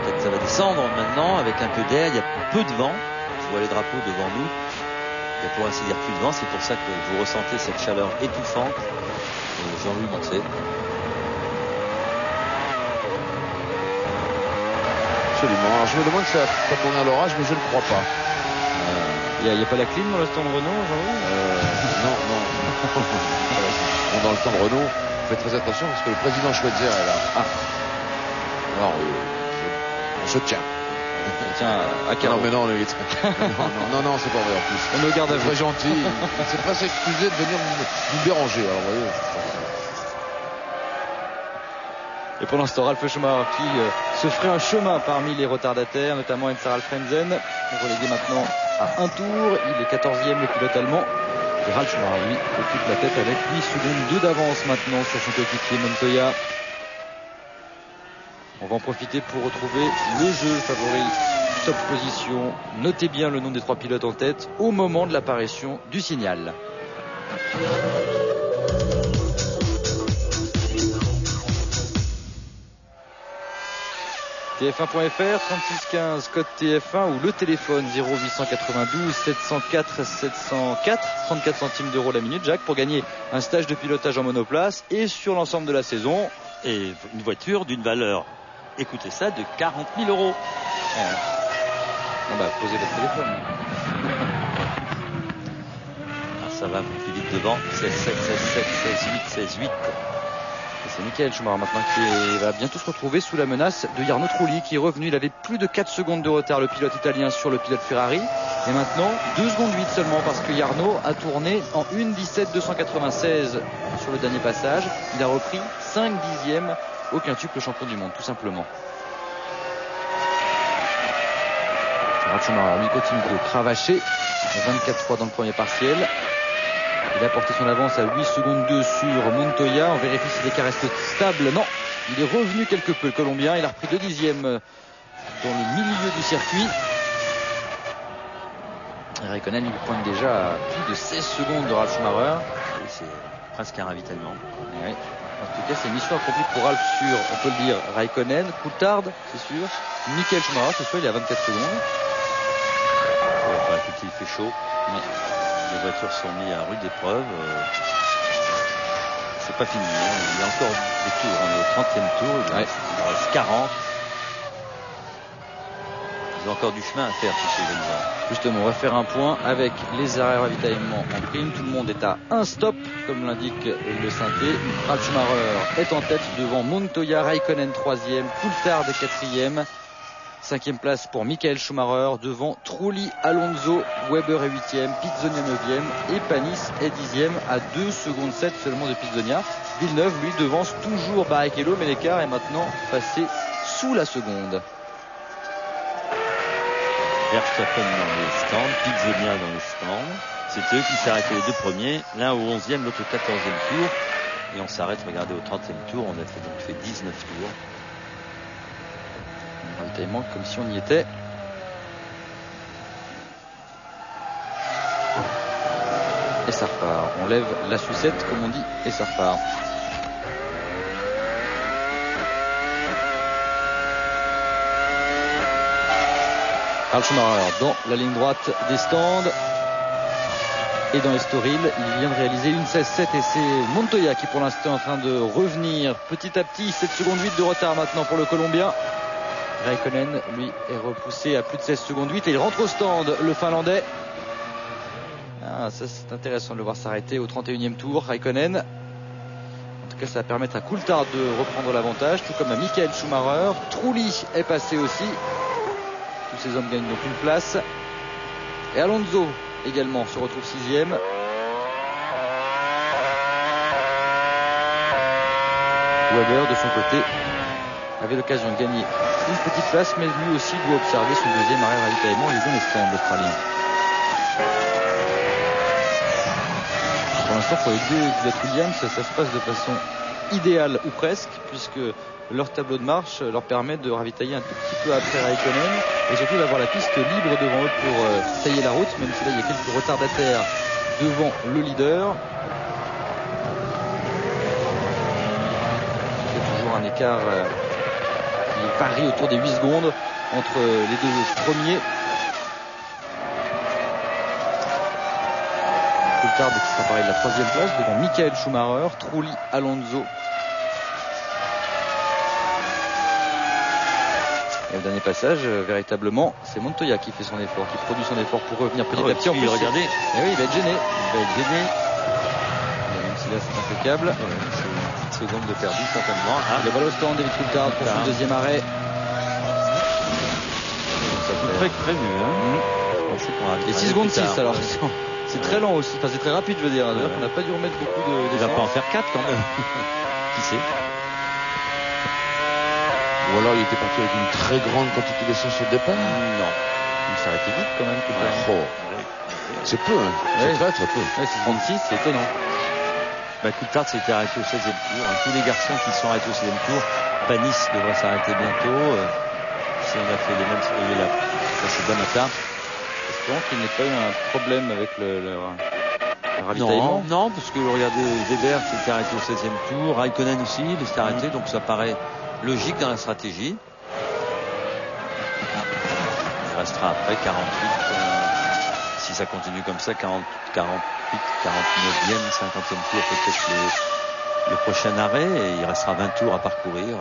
peut-être ça va descendre maintenant avec un peu d'air, il y a peu de vent. Je vois les drapeaux devant nous. Il y a pour ainsi dire plus de vent, c'est pour ça que vous ressentez cette chaleur étouffante. Jean-Louis Moncey. Absolument. Alors je me demande si ça va tourner à l'orage, mais je ne crois pas. Il n'y a pas la clim dans le stand Renault, Jean-Louis Non. Dans le stand Renault, faites très attention parce que le président Schweitzer est là. Alors, on se tient. Tiens, à Carreau. Non, mais non, non, c'est pas vrai en plus. On est au garde à vous. Très gentil. C'est presque excusé de venir nous déranger. Alors, vous voyez. Et pendant ce temps, Ralf Schumacher qui se ferait un chemin parmi les retardataires, notamment Enzo Frentzen, relégué maintenant à un tour. Il est 14e, le pilote allemand. Et Ralf Schumacher, lui, occupe la tête avec 8 secondes d'avance maintenant sur son coéquipier Montoya. On va en profiter pour retrouver le jeu favori top position. Notez bien le nom des 3 pilotes en tête au moment de l'apparition du signal. TF1.fr, 3615 code TF1 ou le téléphone 0892 704 704, 34 centimes d'euros la minute, Jacques, pour gagner un stage de pilotage en monoplace et sur l'ensemble de la saison. Et une voiture d'une valeur, écoutez ça, de 40 000 euros. On va poser votre téléphone. Ça va plus vite devant. 16, 7, 16, 7, 16, 8, 16, 8. C'est Michael Schumacher maintenant qui va bientôt se retrouver sous la menace de Jarno Trulli qui est revenu. Il avait plus de 4 secondes de retard, le pilote italien, sur le pilote Ferrari. Et maintenant 2 secondes 8 seulement parce que Jarno a tourné en 1:17.296 sur le dernier passage. Il a repris 5 dixièmes au quintuple champion du monde, tout simplement. Ralf Schumacher lui continue de cravacher. 24-3 dans le premier partiel. Il a porté son avance à 8 secondes 2 sur Montoya. On vérifie si l'écart reste stable. Non, il est revenu quelque peu, le Colombien. Il a repris 2 dixièmes dans le milieu du circuit. Raikkonen lui pointe déjà à plus de 16 secondes de Ralf Schumacher. C'est presque un ravitaillement. Oui. En tout cas, c'est une mission accomplie pour Ralf sur, on peut le dire, Raikkonen, Coulthard, c'est sûr. Michael Schumacher, c'est sûr, il est à 24 secondes. Écoutez, il fait chaud. Oui. Les voitures sont mises à rude épreuve. C'est pas fini. Il y a encore des tours. On est au 30e tour. Il en reste 40. Ils ont encore du chemin à faire, tous ces jeunes gens. Justement, on va faire un point avec les arrêts ravitaillement en prime. Tout le monde est à un stop, comme l'indique le synthé. Ralf Schumacher est en tête devant Montoya, Raikkonen 3e, Coulthard 4e. 5e place pour Michael Schumacher devant Trulli, Alonso, Weber est 8e, Pizzonia 9e et Panis est 10e à 2 secondes 7 seulement de Pizzonia. Villeneuve lui devance toujours Barrichello, mais l'écart est maintenant passé sous la seconde. Verstappen dans les stands, Pizzonia dans les stands. C'est eux qui s'arrêtaient les 2 premiers, l'un au 11e, l'autre au 14e tour. Et on s'arrête, regardez, au 30e tour, on a donc fait 19 tours. Ravitaillement comme si on y était. Et ça repart. On lève la sucette comme on dit et ça repart. Ralf Schumacher dans la ligne droite des stands et dans les storiles. Il vient de réaliser une 16-7 et c'est Montoya qui pour l'instant est en train de revenir petit à petit. 7 secondes 8 de retard maintenant pour le Colombien. Raikkonen, lui, est repoussé à plus de 16 secondes 8 et il rentre au stand, le Finlandais. Ça c'est intéressant de le voir s'arrêter au 31e tour. Raikkonen, tout cas, ça va permettre à Coulthard de reprendre l'avantage, tout comme à Michael Schumacher. Trulli est passé aussi. Tous ces hommes gagnent donc une place. Et Alonso également se retrouve 6e. Webber de son côté avait l'occasion de gagner une petite place, mais lui aussi doit observer son deuxième arrêt ravitaillement. Il est dans les stands, l'Australien. Pour l'instant, pour les deux pilotes Williams, ça se passe de façon idéale ou presque, puisque leur tableau de marche leur permet de ravitailler un tout petit peu après Raikkonen et surtout d'avoir la piste libre devant eux pour tailler la route, même si là il y a quelques retardataires devant le leader. Il y a toujours un écart qui varie autour des 8 secondes entre les deux premiers. Coulthard qui sera pareil de la 3e place devant Michael Schumacher, Trulli, Alonso. Et le dernier passage, véritablement, c'est Montoya qui fait son effort, qui produit son effort pour revenir petit à petit. En plus, regardez. Et oui, il va être gêné. Même si là c'est impeccable. C'est une petite seconde de perdu certainement. Le ballon au stand, David Coulthard pour son deuxième arrêt. C'est très prévu. Et 6 secondes 6 alors. C'est très lent aussi, enfin c'est très rapide je veux dire. On n'a pas dû remettre beaucoup de. Il va pas en faire 4 quand même. Qui sait? Ou alors il était parti avec une très grande quantité d'essence au départ. Non. Il s'arrêtait vite quand même. C'est peu, hein. C'est très peu. Ouais, 6,26, c'est étonnant. Coulthard s'était arrêté au 16e tour. Tous les garçons qui sont arrêtés au 16e tour, Panis devrait s'arrêter bientôt. Si on a fait les mêmes, il est là. Ça c'est bonne étape. Espérons qu'il n'ait pas eu un problème avec le ravitaillement. Non, parce que regardez, Weber s'était arrêté au 16e tour, Raikkonen aussi, il s'était arrêté, donc ça paraît logique dans la stratégie. Il restera après 48, si ça continue comme ça, 48, 49e, 50e tour peut-être le prochain arrêt, et il restera 20 tours à parcourir.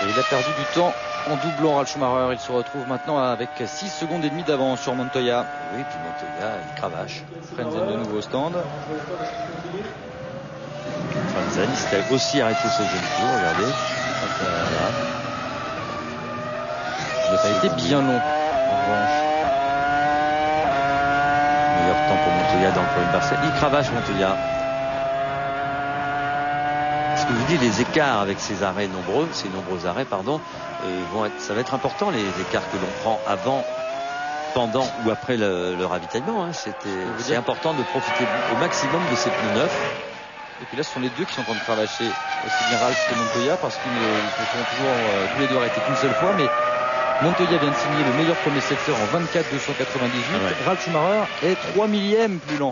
Et il a perdu du temps en doublant Ralf Schumacher. Il se retrouve maintenant avec 6 secondes et demie d'avance sur Montoya. Oui, puis Montoya, il cravache. Frentzen de nouveau au stand. Frentzen, il s'était aussi arrêté au 16e tour, regardez. Ça a été bien long, en revanche. Meilleur temps pour Montoya dans le premier parcelle. Il cravache Montoya. Ce que je vous dis, les écarts avec ces nombreux arrêts, ça va être important, les écarts que l'on prend avant, pendant ou après le ravitaillement. C'est important de profiter au maximum de ces pneus neufs. Et puis là, ce sont les deux qui sont en train de cravacher, aussi bien Ralf que Montoya, parce qu'ils ne seront toujours tous les deux arrêtés qu'une seule fois, mais Montoya vient de signer le meilleur premier secteur en 24,298. Ralf Schumacher est 3 millièmes plus lent.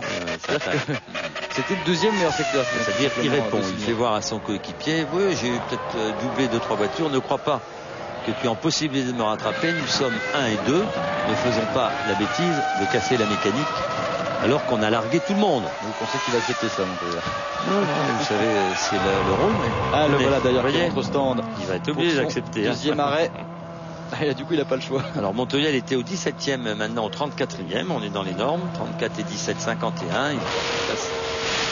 C'était le deuxième meilleur secteur. C'est-à-dire qu'il répond, il fait voir à son coéquipier, oui, j'ai peut-être doublé 2-3 voitures, ne crois pas que tu es en possibilité de me rattraper, nous sommes 1 et 2, ne faisons pas la bêtise de casser la mécanique alors qu'on a largué tout le monde. Vous pensez qu'il va accepter ça, Montoya? Non, vous savez, c'est le rôle. Mais... le voilà d'ailleurs qui entre au stand. Il va être obligé d'accepter. Deuxième arrêt. Et du coup, il n'a pas le choix. Alors Montoya, il était au 17e, maintenant au 34e. On est dans les normes. 34 et 17, 51. Il passe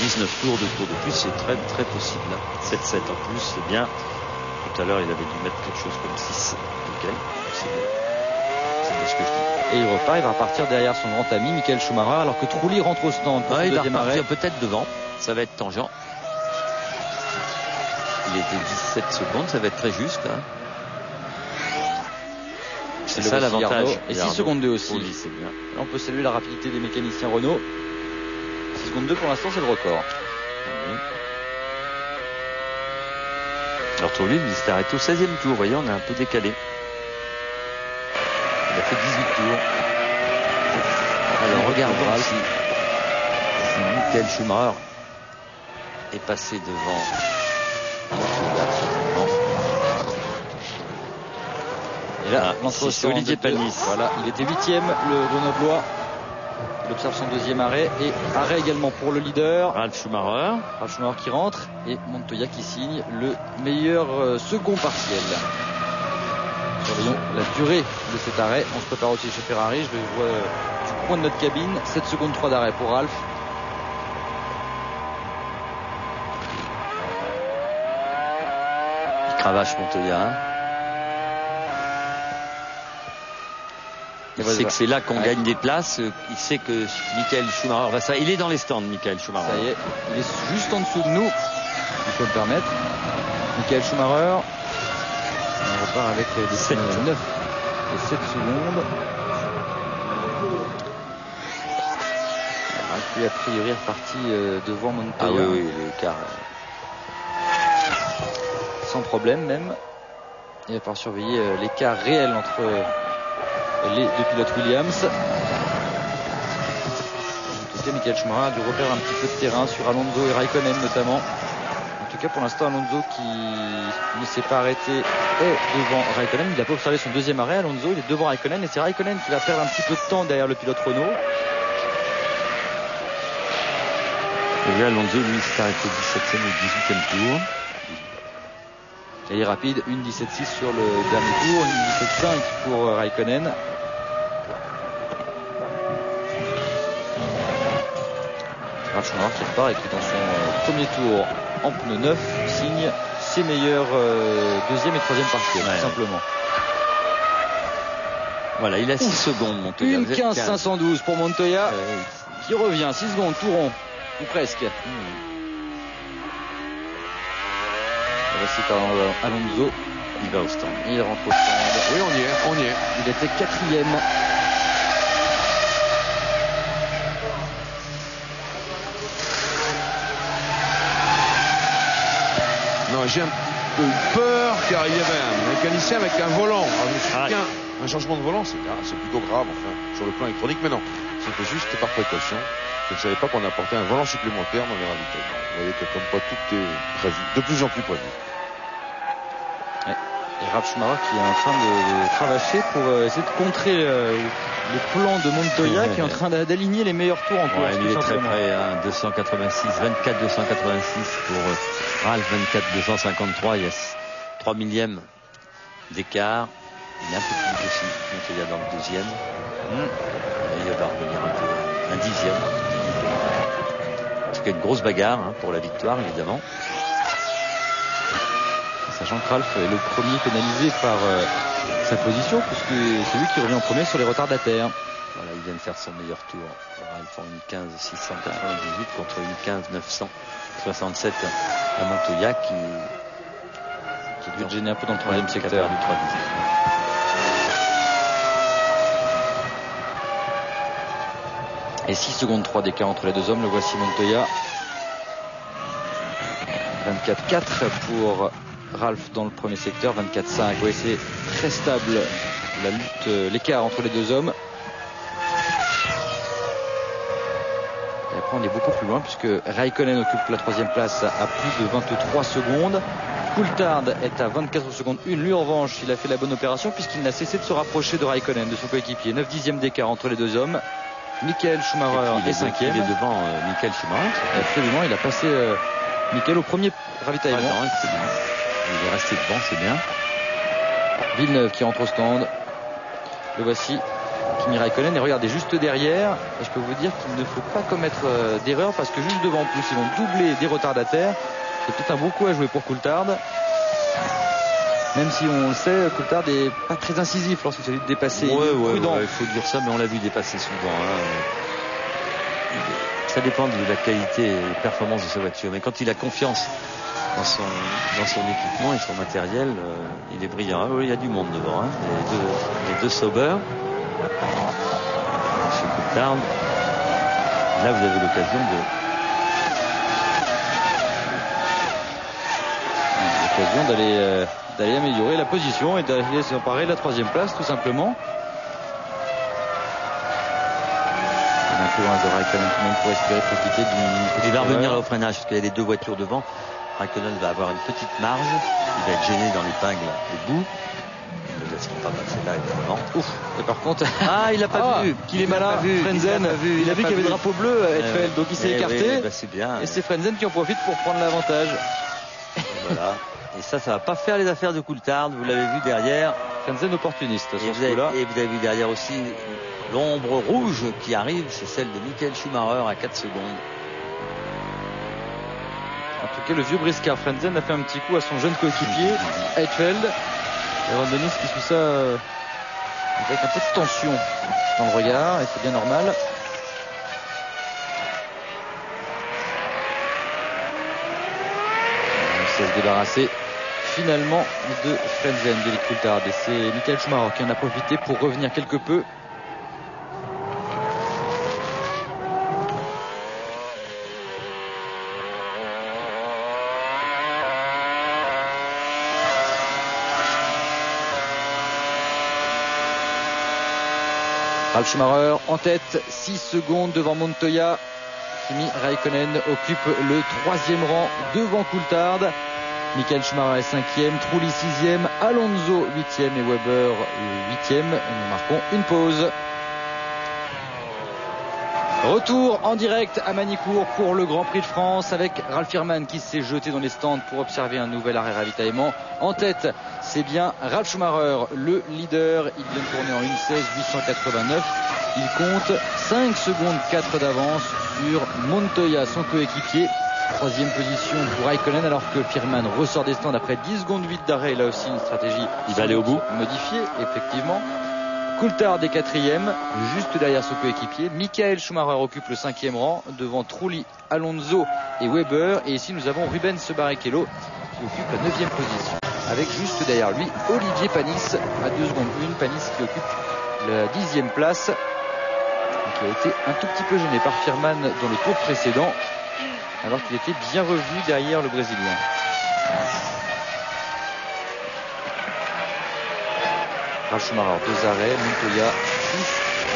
19 tours de plus. C'est très, très possible. 7-7 en plus, c'est bien. Tout à l'heure, il avait dû mettre quelque chose comme 6. Ok, c'est bien ce que je dis. Et il repart, il va repartir derrière son grand ami Michael Schumacher, alors que Trulli rentre au stand pour il va démarrer. Peut-être devant. Ça va être tangent. Il était 17 secondes, ça va être très juste. C'est ça l'avantage. Et 6 secondes 2 aussi. Oui, c'est bien. Là, on peut saluer la rapidité des mécaniciens Renault. 6 secondes 2 pour l'instant, c'est le record. Oui. Alors Trulli, il s'est arrêté au 16e tour. Vous voyez, on est un peu décalé. Il a fait 18 tours. Alors regardons si Michael Schumacher est passé devant. Et là, c'est Olivier Panis. Voilà, il était 8e, le Grenoblois. Il observe son deuxième arrêt. Et arrêt également pour le leader. Ralf Schumacher qui rentre. Et Montoya qui signe le meilleur second partiel. Surveillons la durée de cet arrêt. On se prépare aussi chez Ferrari. Je le vois du coin de notre cabine. 7 secondes 3 d'arrêt pour Ralf. cravache Montoya. Il sait que c'est là qu'on gagne des places. Il sait que Michael Schumacher va ça. Il est dans les stands, Michael Schumacher. Ça y est, il est juste en dessous de nous. Il faut me permettre. Michael Schumacher. On repart avec les 9 et 7 secondes. Il est a priori reparti devant Montoya. Ah oui, l'écart. Sans problème même. Il va falloir surveiller l'écart réel entre les deux pilotes Williams. En tout cas, Michael Schumacher a dû repérer un petit peu de terrain sur Alonso et Raikkonen notamment. En tout cas, pour l'instant, Alonso qui ne s'est pas arrêté est devant Raikkonen. Il n'a pas observé son deuxième arrêt. Alonso, il est devant Raikkonen et c'est Raikkonen qui va perdre un petit peu de temps derrière le pilote Renault. Et là, Alonso, lui, s'est arrêté 17e et 18e tour. Il est rapide, une 17.6 sur le dernier tour, une 17.5 pour Raikkonen. Ralf Schumacher qui repart et qui dans son premier tour en pneu neuf signe ses meilleurs deuxième et troisième parties, tout simplement. Voilà, il a 6 secondes, Montoya. Une 15.512 pour Montoya qui revient, 6 secondes, tout rond, ou presque. Voici par Alonso. Il va au stand. Il rentre au stand. Oui, on y est. Il était 4e. Non, j'ai un peu peur car il y avait un mécanicien avec un volant. Un changement de volant, c'est plutôt grave, enfin, sur le plan électronique, mais non. C'était juste par précaution. Je ne savais pas qu'on apportait un volant supplémentaire dans les ravitaillements. Vous voyez que comme quoi tout est prévu, de plus en plus prévu. Et Ralf Schumacher qui est en train de cravacher pour essayer de contrer le plan de Montoya qui est en train d'aligner les meilleurs tours en course. Il est très près, 286, 24 286 pour Ralf, 24 253. Il y a 3 millièmes d'écart. Il est un peu plus vite aussi Montoya dans le deuxième. Et il va revenir un dixième. C'est une grosse bagarre pour la victoire, évidemment. Sachant que Ralf est le premier pénalisé par sa position, puisque c'est lui qui revient en premier sur les retardataires. Voilà, il vient de faire son meilleur tour. Ralf en une 15 698 contre une 15 967 à Montoya qui doit gêner un peu dans le troisième secteur. Du 3 et 6 secondes 3 d'écart entre les deux hommes. Le voici Montoya. 24-4 pour Ralf dans le premier secteur, 24-5. Oui, c'est très stable la lutte, l'écart entre les deux hommes. Et après on est beaucoup plus loin puisque Raikkonen occupe la troisième place à plus de 23 secondes. Coulthard est à 24 secondes 1. Lui en revanche, il a fait la bonne opération puisqu'il n'a cessé de se rapprocher de Raikkonen, de son coéquipier. 9 dixièmes d'écart entre les deux hommes. Michael Schumacher est 5e. Il est devant Michael Schumacher. Absolument, il a passé Michael au premier ravitaillement. Il est resté devant, c'est bien. Villeneuve qui rentre au stand. Le voici, Kimi Raikkonen. Et regardez, juste derrière, et je peux vous dire qu'il ne faut pas commettre d'erreur parce que juste devant en plus, ils vont doubler des retardataires. C'est peut-être un beau coup à jouer pour Coulthard. Même si on le sait, Coulthard n'est pas très incisif lorsqu'il s'agit de dépasser. Il faut dire ça, mais on l'a vu dépasser souvent. Ça dépend de la qualité et la performance de sa voiture. Mais quand il a confiance dans son équipement et son matériel, il est brillant. Ah, oui, il y a du monde devant. Les deux Sauber. Chez Coulthard. Là, vous avez l'occasion d'aller améliorer la position et d'aller s'emparer de la troisième place, tout simplement. L'influence de Raikkonen tout de même pour espérer profiter d'une. Il va revenir là au freinage parce qu'il y a les deux voitures devant. Raikkonen va avoir une petite marge. Il va être gêné dans l'épingle des bouts. Il ne laisse pas passer là évidemment. Ouf. Et par contre, il n'a pas vu. Qu'il est malin, Frentzen. Il a vu qu'il y avait le drapeau bleu à Eiffel, donc il s'est écarté. C'est bien. Et c'est Frentzen qui en profite pour prendre l'avantage. Voilà. Et ça va pas faire les affaires de Coulthard. Vous l'avez vu derrière. Frentzen opportuniste. Et vous avez vu derrière aussi l'ombre rouge qui arrive. C'est celle de Michael Schumacher à 4 secondes. En tout cas, le vieux briscard Frentzen a fait un petit coup à son jeune coéquipier, Heidfeld. Et Ron Dennis qui suit ça avec un peu de tension dans le regard, et c'est bien normal. On s'est débarrassé finalement de Frentzen, d'Eric Coulthard. Et c'est Michael Schumacher qui en a profité pour revenir quelque peu. Ralf Schumacher en tête, 6 secondes devant Montoya. Kimi Räikkönen occupe le 3e rang devant Coulthard. Michael Schumacher est 5e, Trulli 6e, Alonso 8e et Webber 8e. Et nous marquons une pause. Retour en direct à Manicourt pour le Grand Prix de France avec Ralf Hirman qui s'est jeté dans les stands pour observer un nouvel arrêt ravitaillement. En tête, c'est bien Ralf Schumacher, le leader. Il vient de tourner en 1:16.889. Il compte 5 secondes 4 d'avance sur Montoya, son coéquipier. 3e position pour Räikkönen alors que Hirman ressort des stands après 10 secondes 8 d'arrêt. Là aussi une stratégie. Il va aller au bout. Modifiée, effectivement. Coulthard est 4e, juste derrière son coéquipier. Michael Schumacher occupe le 5e rang devant Trulli, Alonso et Webber. Et ici nous avons Rubens Barrichello qui occupe la 9e position. Avec juste derrière lui Olivier Panis à 2 secondes 1. Panis qui occupe la 10e place. Et qui a été un tout petit peu gêné par Hirman dans le tour précédent. Alors qu'il était bien revenu derrière le Brésilien. Ralf Schumacher, 2 arrêts, Montoya, tous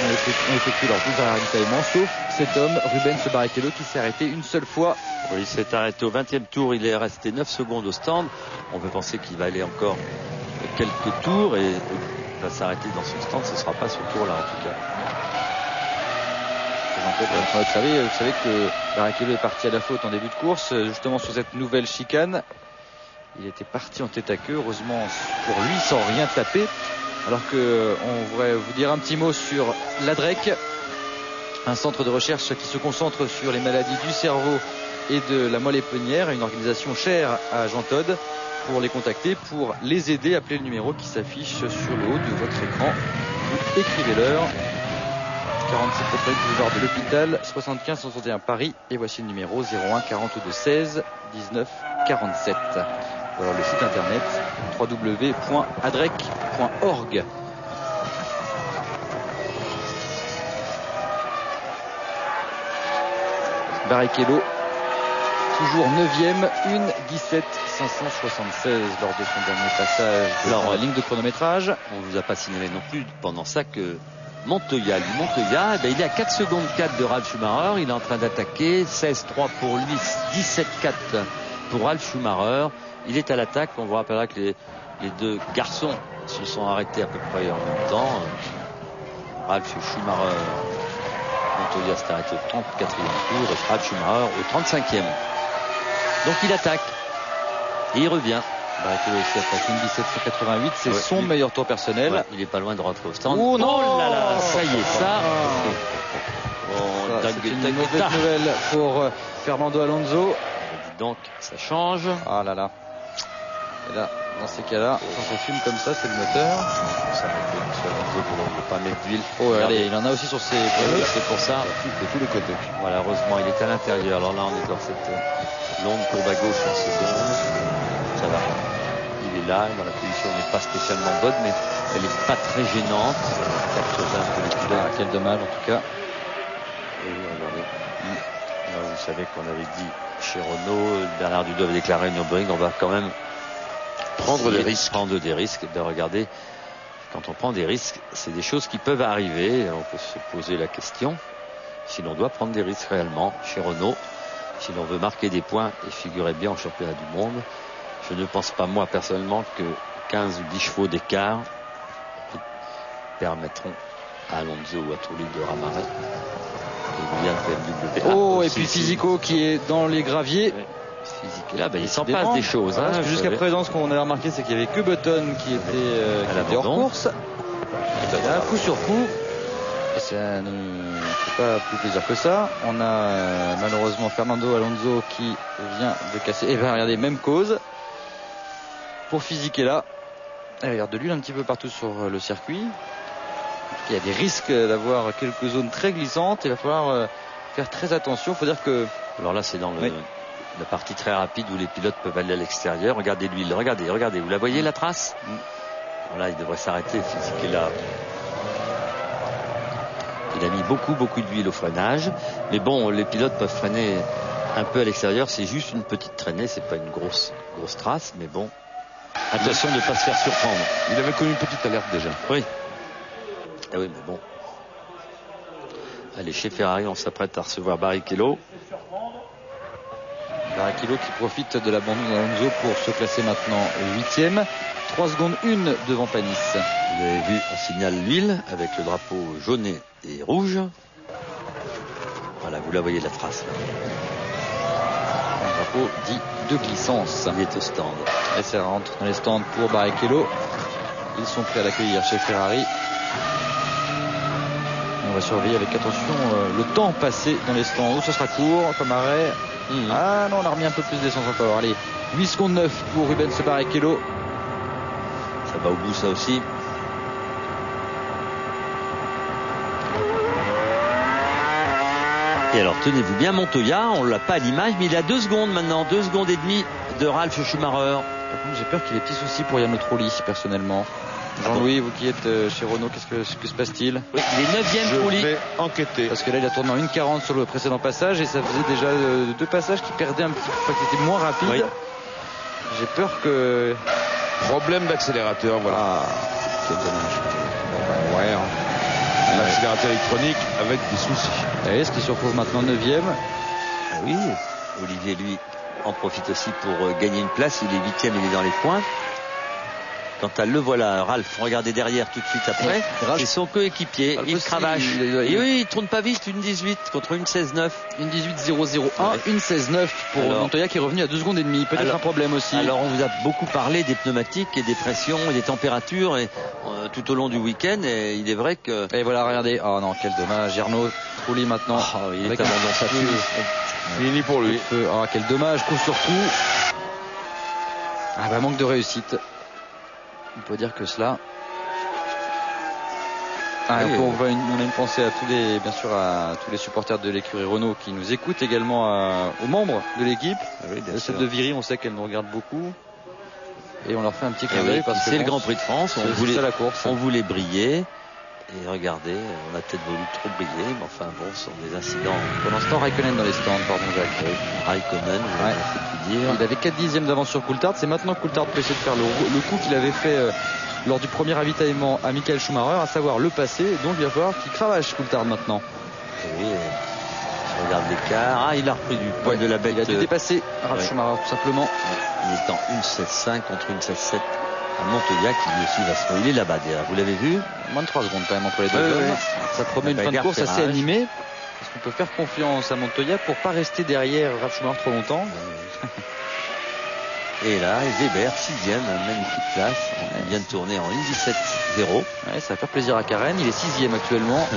ont effectué leurs 12 arrêts ravitaillement, sauf cet homme, Rubens Barrichello, qui s'est arrêté une seule fois. Oui, il s'est arrêté au 20e tour, il est resté 9 secondes au stand. On peut penser qu'il va aller encore quelques tours et il va s'arrêter dans son stand, ce ne sera pas ce tour-là en tout cas. Vous savez que Barrichello est parti à la faute en début de course, justement sur cette nouvelle chicane. Il était parti en tête à queue, heureusement pour lui, sans rien taper. Alors que on voudrait vous dire un petit mot sur l'ADREC, un centre de recherche qui se concentre sur les maladies du cerveau et de la moelle épinière, une organisation chère à Jean Todt. Pour les contacter, pour les aider, appelez le numéro qui s'affiche sur le haut de votre écran. Vous écrivez-leur. 47 boulevard de l'Hôpital, 75 161 Paris. Et voici le numéro 01 42 16 19 47. Alors le site internet www.adrec.org. Barrichello, toujours 9e, 1:17 576 lors de son dernier passage de la ligne de chronométrage. On ne vous a pas signalé non plus pendant ça que Montoya, il est à 4 secondes 4 de Ralf Schumacher. Il est en train d'attaquer. 16-3 pour lui, 17-4 pour Ralf Schumacher. Il est à l'attaque. On vous rappellera que les deux garçons se sont arrêtés à peu près en même temps. Ralf Schumacher, Montoya s'est arrêté au 34e tour et Ralf Schumacher au 35e. Donc il attaque et il revient. Barrichello aussi attaque 1:17.88, c'est son meilleur tour personnel. Ouais, il est pas loin de rentrer au stand. Oh non, là là, ça y est, ça. C'est une mauvaise nouvelle pour Fernando Alonso. Dis donc, ça change. Ah là là. Et là, dans ces cas-là, quand ça fume comme ça, c'est le moteur. Ça Alonso pour ne pas mettre d'huile. Oh, allez, il en a aussi sur ses pneus, c'est pour ça. De tous les côtés. Voilà, heureusement, il est à l'intérieur. Alors là, on est dans cette longue courbe à gauche en seconde. Ça va. Il est là, dans la position n'est pas spécialement bonne, mais elle n'est pas très gênante. Quel dommage en tout cas. Et regardez. Alors, vous savez qu'on avait dit chez Renault, Bernard Dudot avait déclaré à Nürburgring, on va quand même prendre des risques. De regarder, quand on prend des risques, c'est des choses qui peuvent arriver. On peut se poser la question si l'on doit prendre des risques réellement chez Renault, si l'on veut marquer des points et figurer bien au championnat du monde. Je ne pense pas, moi, personnellement, que 15 ou 10 chevaux d'écart permettront à Alonso ou à Trulli de ramarrer. Oh, et puis Fisico qui est dans les graviers. Oui. Physique là, il s'en passe des choses. Hein, jusqu'à présent, ce qu'on avait remarqué, c'est qu'il n'y avait que Button qui était hors course. Et là, coup sur coup, Et ça ne fait pas plus plaisir que ça. On a malheureusement Fernando Alonso qui vient de casser. Et bien regardez, même cause pour Fisichella. Il y a de l'huile un petit peu partout sur le circuit. Il y a des risques d'avoir quelques zones très glissantes. Il va falloir faire très attention. Il faut dire que... Alors là, c'est dans la partie très rapide où les pilotes peuvent aller à l'extérieur. Regardez l'huile, regardez. Vous la voyez, la trace? Voilà, il devrait s'arrêter. Fisichella. Il a mis beaucoup d'huile au freinage. Mais bon, les pilotes peuvent freiner un peu à l'extérieur. C'est juste une petite traînée. C'est pas une grosse trace. Mais bon, attention de ne pas se faire surprendre. Il avait connu une petite alerte déjà. Oui. Ah oui, mais bon. Allez, chez Ferrari, on s'apprête à recevoir Barrichello. Barrichello qui profite de l'abandon d'Alonso pour se classer maintenant 8e. 3 secondes 1 devant Panis. Vous avez vu, on signale l'huile avec le drapeau jaune et rouge. Voilà, vous la voyez, la trace. Là. Un drapeau dit de glissance. Il est au stand. Et ça rentre dans les stands pour Barrichello. Ils sont prêts à l'accueillir chez Ferrari. On va surveiller avec attention le temps passé dans les stands. Oh, ce sera court comme arrêt. Ah non, on a remis un peu plus d'essence encore. Allez, 8 secondes 9 pour Rubens Barrichello. Ça va au bout, ça aussi. Et alors, tenez-vous bien, Montoya, on l'a pas à l'image, mais il a 2 secondes maintenant, 2 secondes et demie de Ralf Schumacher. J'ai peur qu'il ait petits soucis pour Jarno Trulli, personnellement. Jean-Louis, vous qui êtes chez Renault, que se passe-t-il? Oui, il est 9e Trulli. Je vais enquêter. Parce que là, il a tourné en 1,40 sur le précédent passage et ça faisait déjà 2 passages qui perdaient un petit peu, qui étaient moins rapides. Oui. J'ai peur que... Problème d'accélérateur, voilà. Ah, quel dommage. Ouais. Un accélérateur électronique avec des soucis. Et est-ce qu'il se retrouve maintenant 9e? Ah oui, Olivier, lui, en profite aussi pour gagner une place. Il est 8e, il est dans les points. Quant à le voilà, Ralf, regardez derrière tout de suite après. C'est son coéquipier, il cravache. Et oui, il tourne pas vite, 1,18 contre 1,16,9. 1,18,001, 1,16,9 pour Montoya qui est revenu à 2 secondes et demie. Peut-être un problème aussi. Alors on vous a beaucoup parlé des pneumatiques et des pressions et des températures et, tout au long du week-end. Et il est vrai que... Et voilà, regardez. Oh non, quel dommage. Jarno Trulli maintenant. Oh, il est dans sa fille. Fini pour lui. Oh, quel dommage, coup sur coup. Ah bah, manque de réussite. On peut dire que cela. On a une pensée à bien sûr à tous les supporters de l'écurie Renault qui nous écoutent, également aux membres de l'équipe. Celle de Viry, on sait qu'elle nous regarde beaucoup. Et on leur fait un petit clin d'œil parce que c'est le Grand Prix de France. On voulait briller. Et regardez, on a peut-être voulu trop briller, mais enfin bon, ce sont des incidents. Pour l'instant, Raikkonen dans les stands, pardon Jacques. Raikkonen, ouais. Il avait 4 dixièmes d'avance sur Coulthard. C'est maintenant que Coulthard peut essayer de faire le coup qu'il avait fait lors du premier ravitaillement à Michael Schumacher, à savoir le passé. Donc il va falloir qu'il cravache Coulthard maintenant. Oui, je regarde l'écart. Ah, il a repris du poids de la bête. Il a dû dépasser Ralf Schumacher tout simplement. Il est en 1,16,5 contre 1,16,7. Montoya qui lui aussi va se... Il est là-bas derrière, vous l'avez vu? Moins de 3 secondes quand même entre les deux hommes. Ça promet une fin de course assez animée. Est-ce qu'on peut faire confiance à Montoya pour pas rester derrière Ralf Schumacher trop longtemps? Et là, Weber, 6e, magnifique place. Il vient de tourner en 1,17,0. Ouais, ça va faire plaisir à Karen, il est 6e actuellement.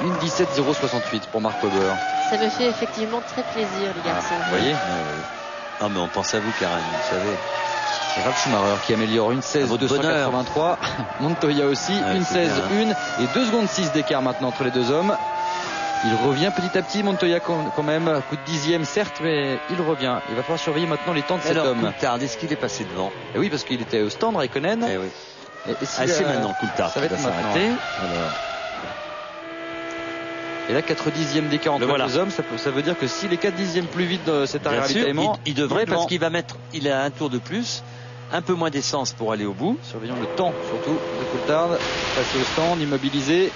1,17,068 pour Mark Webber. Ça me fait effectivement très plaisir, les garçons. Vous voyez? Non, mais on pense à vous, Karen, vous savez. Et Ralf Schumacher qui améliore 1,16,283. Montoya aussi, 1,16,1 et 2 secondes 6 d'écart maintenant entre les deux hommes. Il revient petit à petit, Montoya quand même, coup de 10e certes, mais il revient. Il va falloir surveiller maintenant les temps de cet homme. Coulthard, est-ce qu'il est passé devant? Et oui, parce qu'il était au stand, Raikkonen. Et oui. C'est maintenant Coulthard ça va être s'arrêter. Et là, 4 dixièmes d'écart entre les deux hommes, ça veut dire que s'il est 4 dixièmes plus vite dans cet arrêt ravitaillement, il devrait, parce qu'il il a un tour de plus, un peu moins d'essence pour aller au bout. Surveillons le temps surtout de Coulthard. Passer au stand, immobilisé.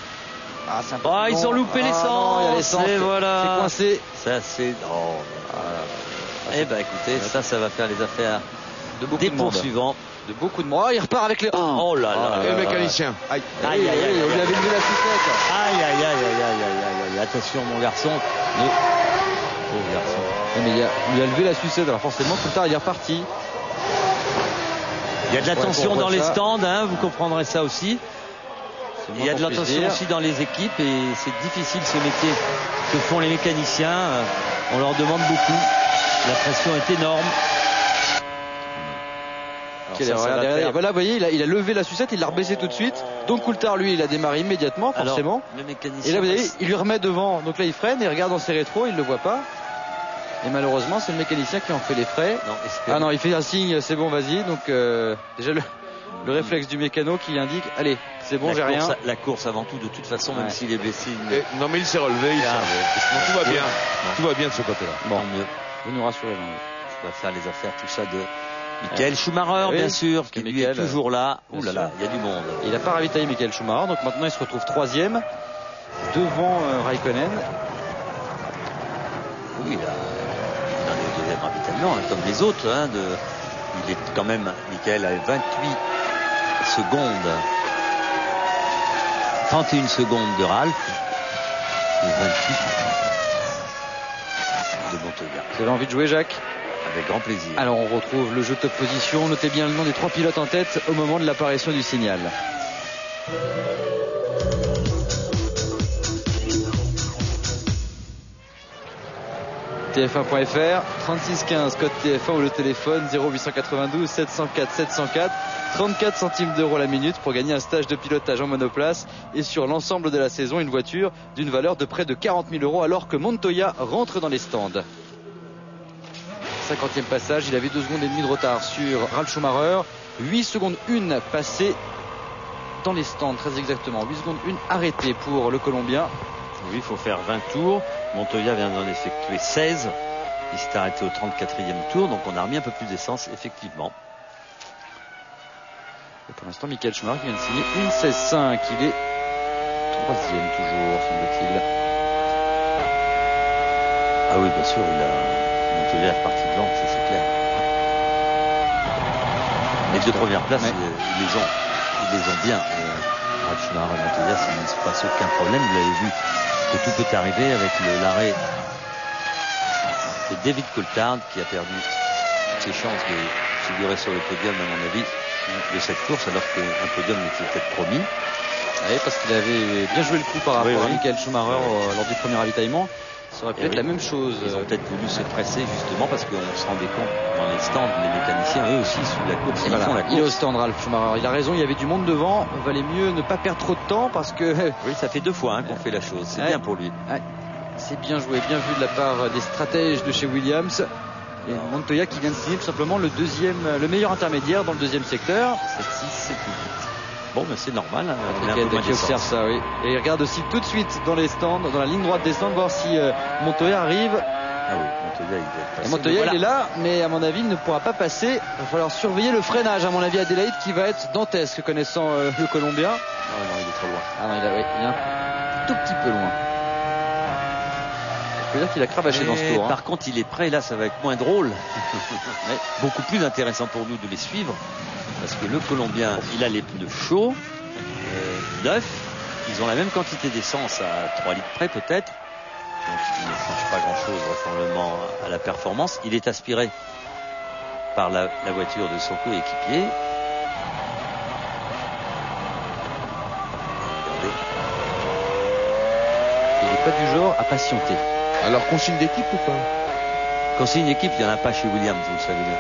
Ah, c'est un peu long. Ils ont loupé l'essence. Il y a l'essence. C'est coincé. Ça, c'est. Eh ben, écoutez, ça va faire les affaires des poursuivants. De beaucoup de monde. Il repart avec les. Oh là là. Et le mécanicien. Aïe. Il avait levé la sucette. Aïe. Attention, mon garçon. Pauvre garçon. Mais il a levé la sucette. Alors forcément, Coulthard, il est reparti. Il y a de la tension dans les stands, vous comprendrez ça aussi. Il y a de l'attention aussi dans les équipes et c'est difficile ce métier que font les mécaniciens. On leur demande beaucoup. La pression est énorme. Voilà, vous voyez, il a levé la sucette, il l'a rebaissé tout de suite. Donc Coulthard, lui, il a démarré immédiatement, forcément. Alors, le mécanicien, et là, vous voyez, il lui remet devant. Donc là, il freine, il regarde dans ses rétros, il le voit pas. Et malheureusement, c'est le mécanicien qui en fait les frais. Non, il fait un signe, c'est bon, vas-y. Donc déjà le réflexe du mécano qui indique, allez, c'est bon, j'ai rien. La course avant tout, de toute façon, même s'il est blessé. Non, mais il s'est relevé, tout va bien. Tout va bien de ce côté-là. Bon, mieux. Vous nous rassurez. On va faire les affaires, tout ça de Michael Schumacher, bien sûr, qui lui est toujours là. Ouh là là, il y a du monde. Il n'a pas ravitaillé Michael Schumacher, donc maintenant il se retrouve 3e devant Raikkonen. Oui, il a le deuxième ravitaillement, comme les autres. Il est quand même, Michael, à 28 secondes. 31 secondes de Ralph. Et 28 de Montoya. Vous avez envie de jouer, Jacques? Avec grand plaisir. Alors on retrouve le jeu top position. Notez bien le nom des 3 pilotes en tête au moment de l'apparition du signal. TF1.fr 3615 code TF1 ou le téléphone 0892 704 704. 34 centimes d'euros la minute pour gagner un stage de pilotage en monoplace et sur l'ensemble de la saison une voiture d'une valeur de près de 40 000 euros alors que Montoya rentre dans les stands. 50e passage, il avait 2 secondes et demie de retard sur Ralf Schumacher. 8 secondes 1 passées dans les stands, très exactement. 8 secondes 1 arrêtée pour le Colombien. Oui, il faut faire 20 tours. Montoya vient d'en effectuer 16. Il s'est arrêté au 34e tour, donc on a remis un peu plus d'essence, effectivement. Et pour l'instant, Michael Schumacher qui vient de signer une 16.5. Il est 3e toujours, semble-t-il. Ah oui, bien sûr, Montoya est reparti devant, ça c'est clair. Les 2 premières places, ils les ont bien. Ralf Schumacher et Montoya, ça ne se passe aucun problème. Vous l'avez vu que tout peut arriver avec l'arrêt de David Coulthard qui a perdu ses chances de figurer sur le podium, à mon avis, de cette course, alors qu'un podium était peut-être promis. Oui, parce qu'il avait bien joué le coup par rapport à Michael Schumacher lors du premier ravitaillement. Ça aurait pu être la même chose. Ils ont peut-être voulu se presser justement parce qu'on se rendait compte dans les stands, les mécaniciens, eux aussi, suivent la course. Ils font la course. Il est au stand, Ralf Schumacher. Il a raison, il y avait du monde devant. Il valait mieux ne pas perdre trop de temps parce que... Oui, ça fait 2 fois qu'on fait la chose. C'est bien pour lui. C'est bien joué, bien vu de la part des stratèges de chez Williams. Et Montoya qui vient de signer tout simplement le meilleur intermédiaire dans le 2e secteur. 7-6, c'est plus vite. Bon, mais c'est normal. Qui observe ça, oui. Et il regarde aussi tout de suite dans les stands, dans la ligne droite des stands, voir si Montoya arrive. Ah oui, Montoya, il est là, mais à mon avis, il ne pourra pas passer. Il va falloir surveiller le freinage, à mon avis, Adélaïde, qui va être dantesque, connaissant le Colombien. Ah non, il est trop loin. Ah non, il est un tout petit peu loin. Je veux dire qu'il a cravaché dans ce tour. Par contre, il est prêt, là, ça va être moins drôle. Mais beaucoup plus intéressant pour nous de les suivre. Parce que le Colombien, il a les pneus chauds, neufs. Ils ont la même quantité d'essence à 3 litres près, peut-être. Donc, il ne change pas grand-chose vraisemblablement à la performance. Il est aspiré par la voiture de son coéquipier. Regardez. Il n'est pas du genre à patienter. Alors, consigne d'équipe ou pas? Consigne d'équipe, il n'y en a pas chez Williams, vous le savez bien.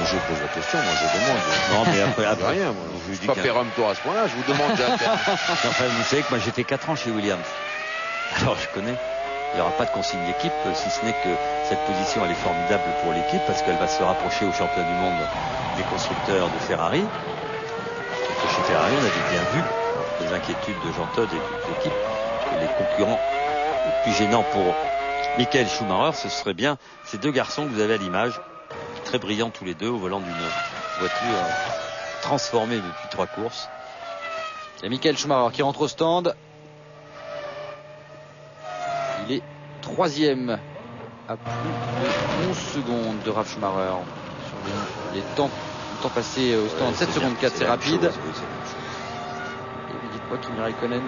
Je pose la question, moi je demande. Non, mais après rien, moi. Je dis pas péremptoire à ce point-là, je vous demande. Enfin, vous savez que moi j'ai fait 4 ans chez Williams. Alors je connais. Il n'y aura pas de consigne d'équipe, si ce n'est que cette position elle est formidable pour l'équipe parce qu'elle va se rapprocher au championnat du monde des constructeurs de Ferrari. Et que chez Ferrari, on avait bien vu les inquiétudes de Jean Todt et de toute l'équipe que les concurrents les plus gênants pour Michael Schumacher, ce serait bien ces 2 garçons que vous avez à l'image. Très brillants tous les 2 au volant d'une voiture transformée depuis 3 courses. Il y a Michael Schumacher qui rentre au stand. Il est 3e à plus de 11 secondes de Ralf Schumacher. Sur les temps passés au stand, 7 secondes 4, c'est rapide. Et vous dites-moi Kimi Raikkonen,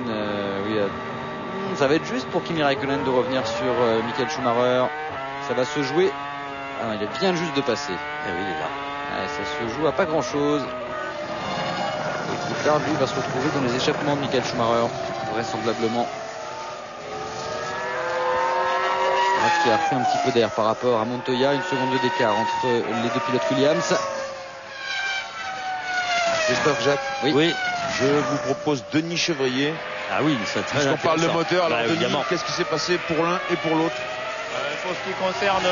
ça va être juste pour Kimi Raikkonen de revenir sur Michael Schumacher. Ça va se jouer. Ah non, il est bien juste de passer. Eh oui, il est là. Ça se joue à pas grand chose. Oui, Coulthard, lui, va se retrouver dans les échappements de Michael Schumacher, vraisemblablement. Qui a repris un petit peu d'air par rapport à Montoya, 1 seconde d'écart entre les deux pilotes Williams. Christophe, Jacques. Oui. Je vous propose Denis Chevrier. Ah oui, c'est très intéressant. Puisqu'on parle de moteur, alors Denis, évidemment. qu'est-ce qui s'est passé pour l'un et pour l'autre? Pour ce qui concerne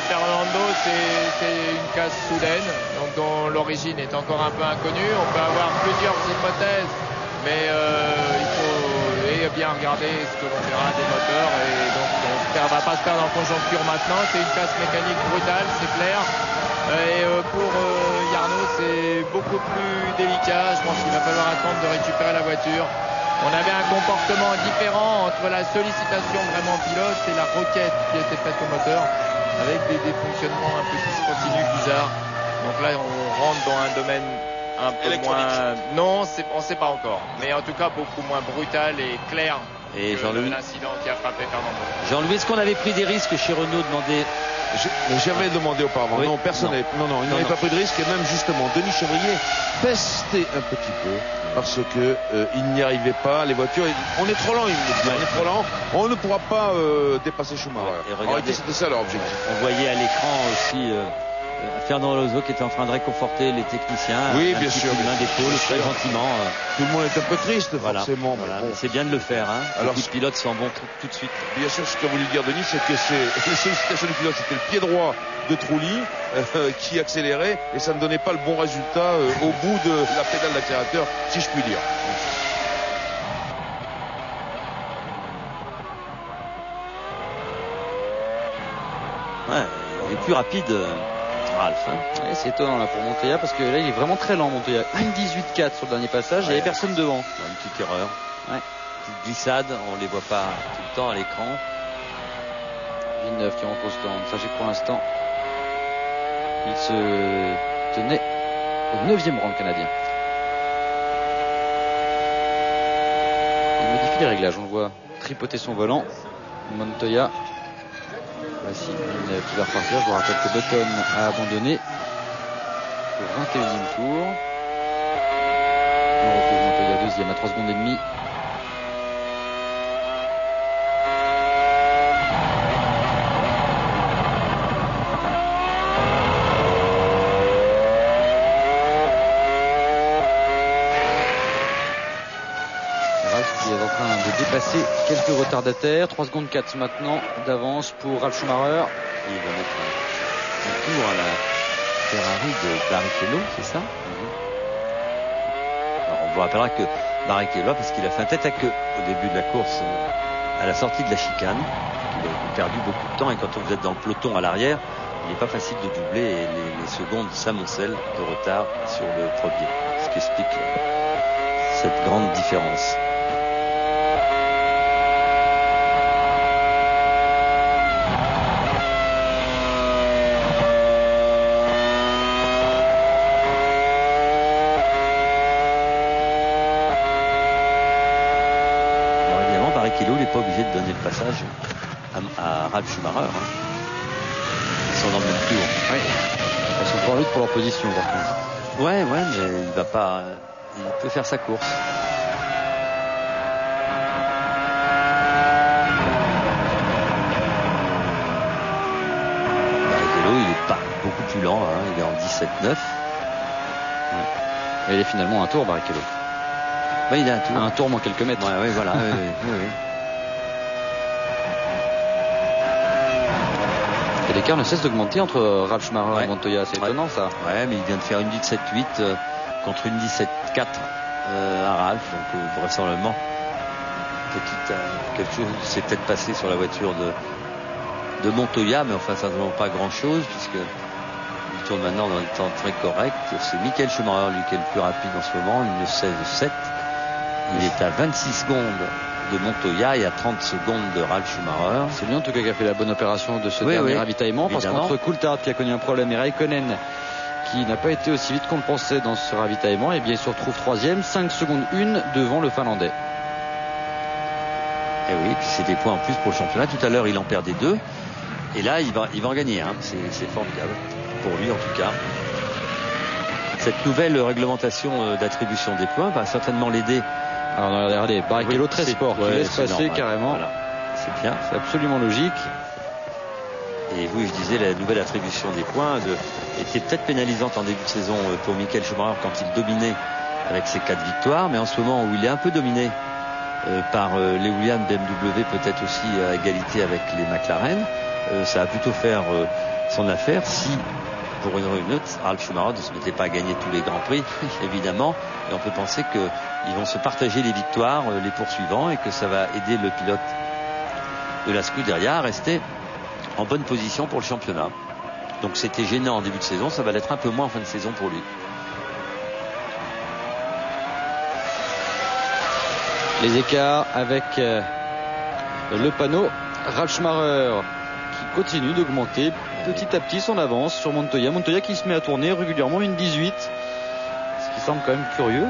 Fernando, c'est une casse soudaine, donc dont l'origine est encore un peu inconnue. On peut avoir plusieurs hypothèses, mais il faut bien regarder ce que l'on verra des moteurs, et donc on ne va pas se perdre en conjoncture maintenant. C'est une casse mécanique brutale, c'est clair. Et pour Jarno, c'est beaucoup plus délicat. Je pense qu'il va falloir attendre de récupérer la voiture. On avait un comportement différent entre la sollicitation vraiment pilote et la requête qui était faite au moteur, avec des fonctionnements un peu discontinus, bizarres. Donc là, on rentre dans un domaine un peu moins... Non, on ne sait pas encore. Mais en tout cas, beaucoup moins brutal et clair et que l'incident qui a frappé Fernando. Jean-Louis, est-ce qu'on avait pris des risques chez Renault, demandé? J'avais demandé auparavant. Oui. Non, personne n'avait. Non, il n'avait pas pris de risque. Et même justement, Denis Chevrier pestait un petit peu parce que il n'y arrivait pas. Les voitures, on est trop lent. On est trop lent. On ne pourra pas dépasser Schumacher. Et en réalité, c'était ça leur objectif. On voyait à l'écran aussi Fernando Alonso qui était en train de réconforter les techniciens. Oui, bien sûr. L'un d'épaule, très gentiment. Tout le monde est un peu triste, forcément. Voilà. Bon. C'est bien de le faire. Hein. Alors, les pilotes s'en vont tout de suite. Bien sûr, ce qu'a voulu dire Denis, c'est que les sollicitations du pilote, c'était le pied droit de Trulli qui accélérait, et ça ne donnait pas le bon résultat au bout de la pédale d'accélérateur, si je puis dire. Ouais, il est plus rapide, Ralph. Hein. Ouais, c'est étonnant là pour Montoya, parce que là il est vraiment très lent, Montoya. 1,18,4 sur le dernier passage, il n'y avait personne devant. Une petite erreur. Ouais. Petite glissade, on les voit pas tout le temps à l'écran. Villeneuve qui rentre au stand, sachez que pour l'instant il se tenait au 9e rang, le Canadien. Il modifie les réglages, on le voit tripoter son volant. Montoya. Voici Villeneuve qui va repartir. Je vous rappelle que Button a abandonné au 21e tour. On retrouve Montoya 2e à 3 secondes et demie. Dépasser quelques retardataires, 3 secondes 4 maintenant d'avance pour Ralf Schumacher. Il va mettre un tour à la Ferrari de Barrichello, c'est ça? Alors on vous rappellera que Barrichello, parce qu'il a fait un tête à queue au début de la course, à la sortie de la chicane, il a perdu beaucoup de temps, et quand vous êtes dans le peloton à l'arrière, il n'est pas facile de doubler, et les secondes s'amoncellent de retard sur le premier, ce qui explique cette grande différence. Il n'est pas obligé de donner le passage à Ralf Schumacher. Hein. Ils sont dans le même tour. Oui. Ils sont pas en lutte pour leur position, par contre. Ouais, mais il va pas. Il peut faire sa course. Barrichello, il est pas beaucoup plus lent. Hein. Il est en 17,9. Ouais. Et il est finalement un tour, Barrichello. Ouais, il a un tour moins quelques mètres. Ouais, voilà. oui. Et l'écart ne cesse d'augmenter entre Ralf Schumacher et Montoya. C'est étonnant, ça. Ouais, mais il vient de faire une 17,8 contre une 17,4 à Ralf. Donc, vraisemblablement, quelque chose s'est peut-être passé sur la voiture de Montoya, mais enfin, ça ne demande pas grand-chose, puisque il tourne maintenant dans des temps très corrects. C'est Michael Schumacher, lui, qui est le plus rapide en ce moment, une 16,7. Il est à 26 secondes de Montoya et à 30 secondes de Ralf Schumacher. C'est lui en tout cas qui a fait la bonne opération de ce dernier ravitaillement, évidemment. parce qu'entre Coulthard qui a connu un problème et Raikkonen qui n'a pas été aussi vite qu'on le pensait dans ce ravitaillement, et bien il se retrouve 3e, 5 secondes 1 devant le Finlandais. Et oui, puis c'est des points en plus pour le championnat. Tout à l'heure il en perdait 2 et là il va en gagner. Hein. C'est formidable pour lui en tout cas. cette nouvelle réglementation d'attribution des points va certainement l'aider. Alors regardez, Barrichello très sport, qui laisse passer normal, carrément. Voilà. C'est bien. C'est absolument logique. Et oui, je disais, la nouvelle attribution des points était peut-être pénalisante en début de saison pour Michael Schumacher quand il dominait avec ses 4 victoires, mais en ce moment où il est un peu dominé par les Williams, BMW, peut-être aussi à égalité avec les McLaren, ça va plutôt faire son affaire si, pour une autre, Ralf Schumacher ne se mettait pas à gagner tous les grands prix, évidemment, et on peut penser qu'ils vont se partager les victoires, les poursuivants, et que ça va aider le pilote de la Scuderia à rester en bonne position pour le championnat. Donc c'était gênant en début de saison, ça va l'être un peu moins en fin de saison pour lui. Les écarts avec le panneau. Ralf Schumacher qui continue d'augmenter petit à petit son avance sur Montoya. Montoya qui se met à tourner régulièrement une 18, ce qui semble quand même curieux.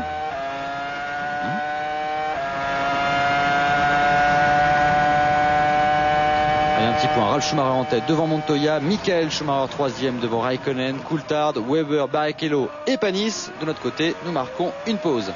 Allez, un petit point. Ralf Schumacher en tête devant Montoya, Michael Schumacher troisième devant Raikkonen, Coulthard, Weber, Barrichello et Panis. De notre côté, nous marquons une pause.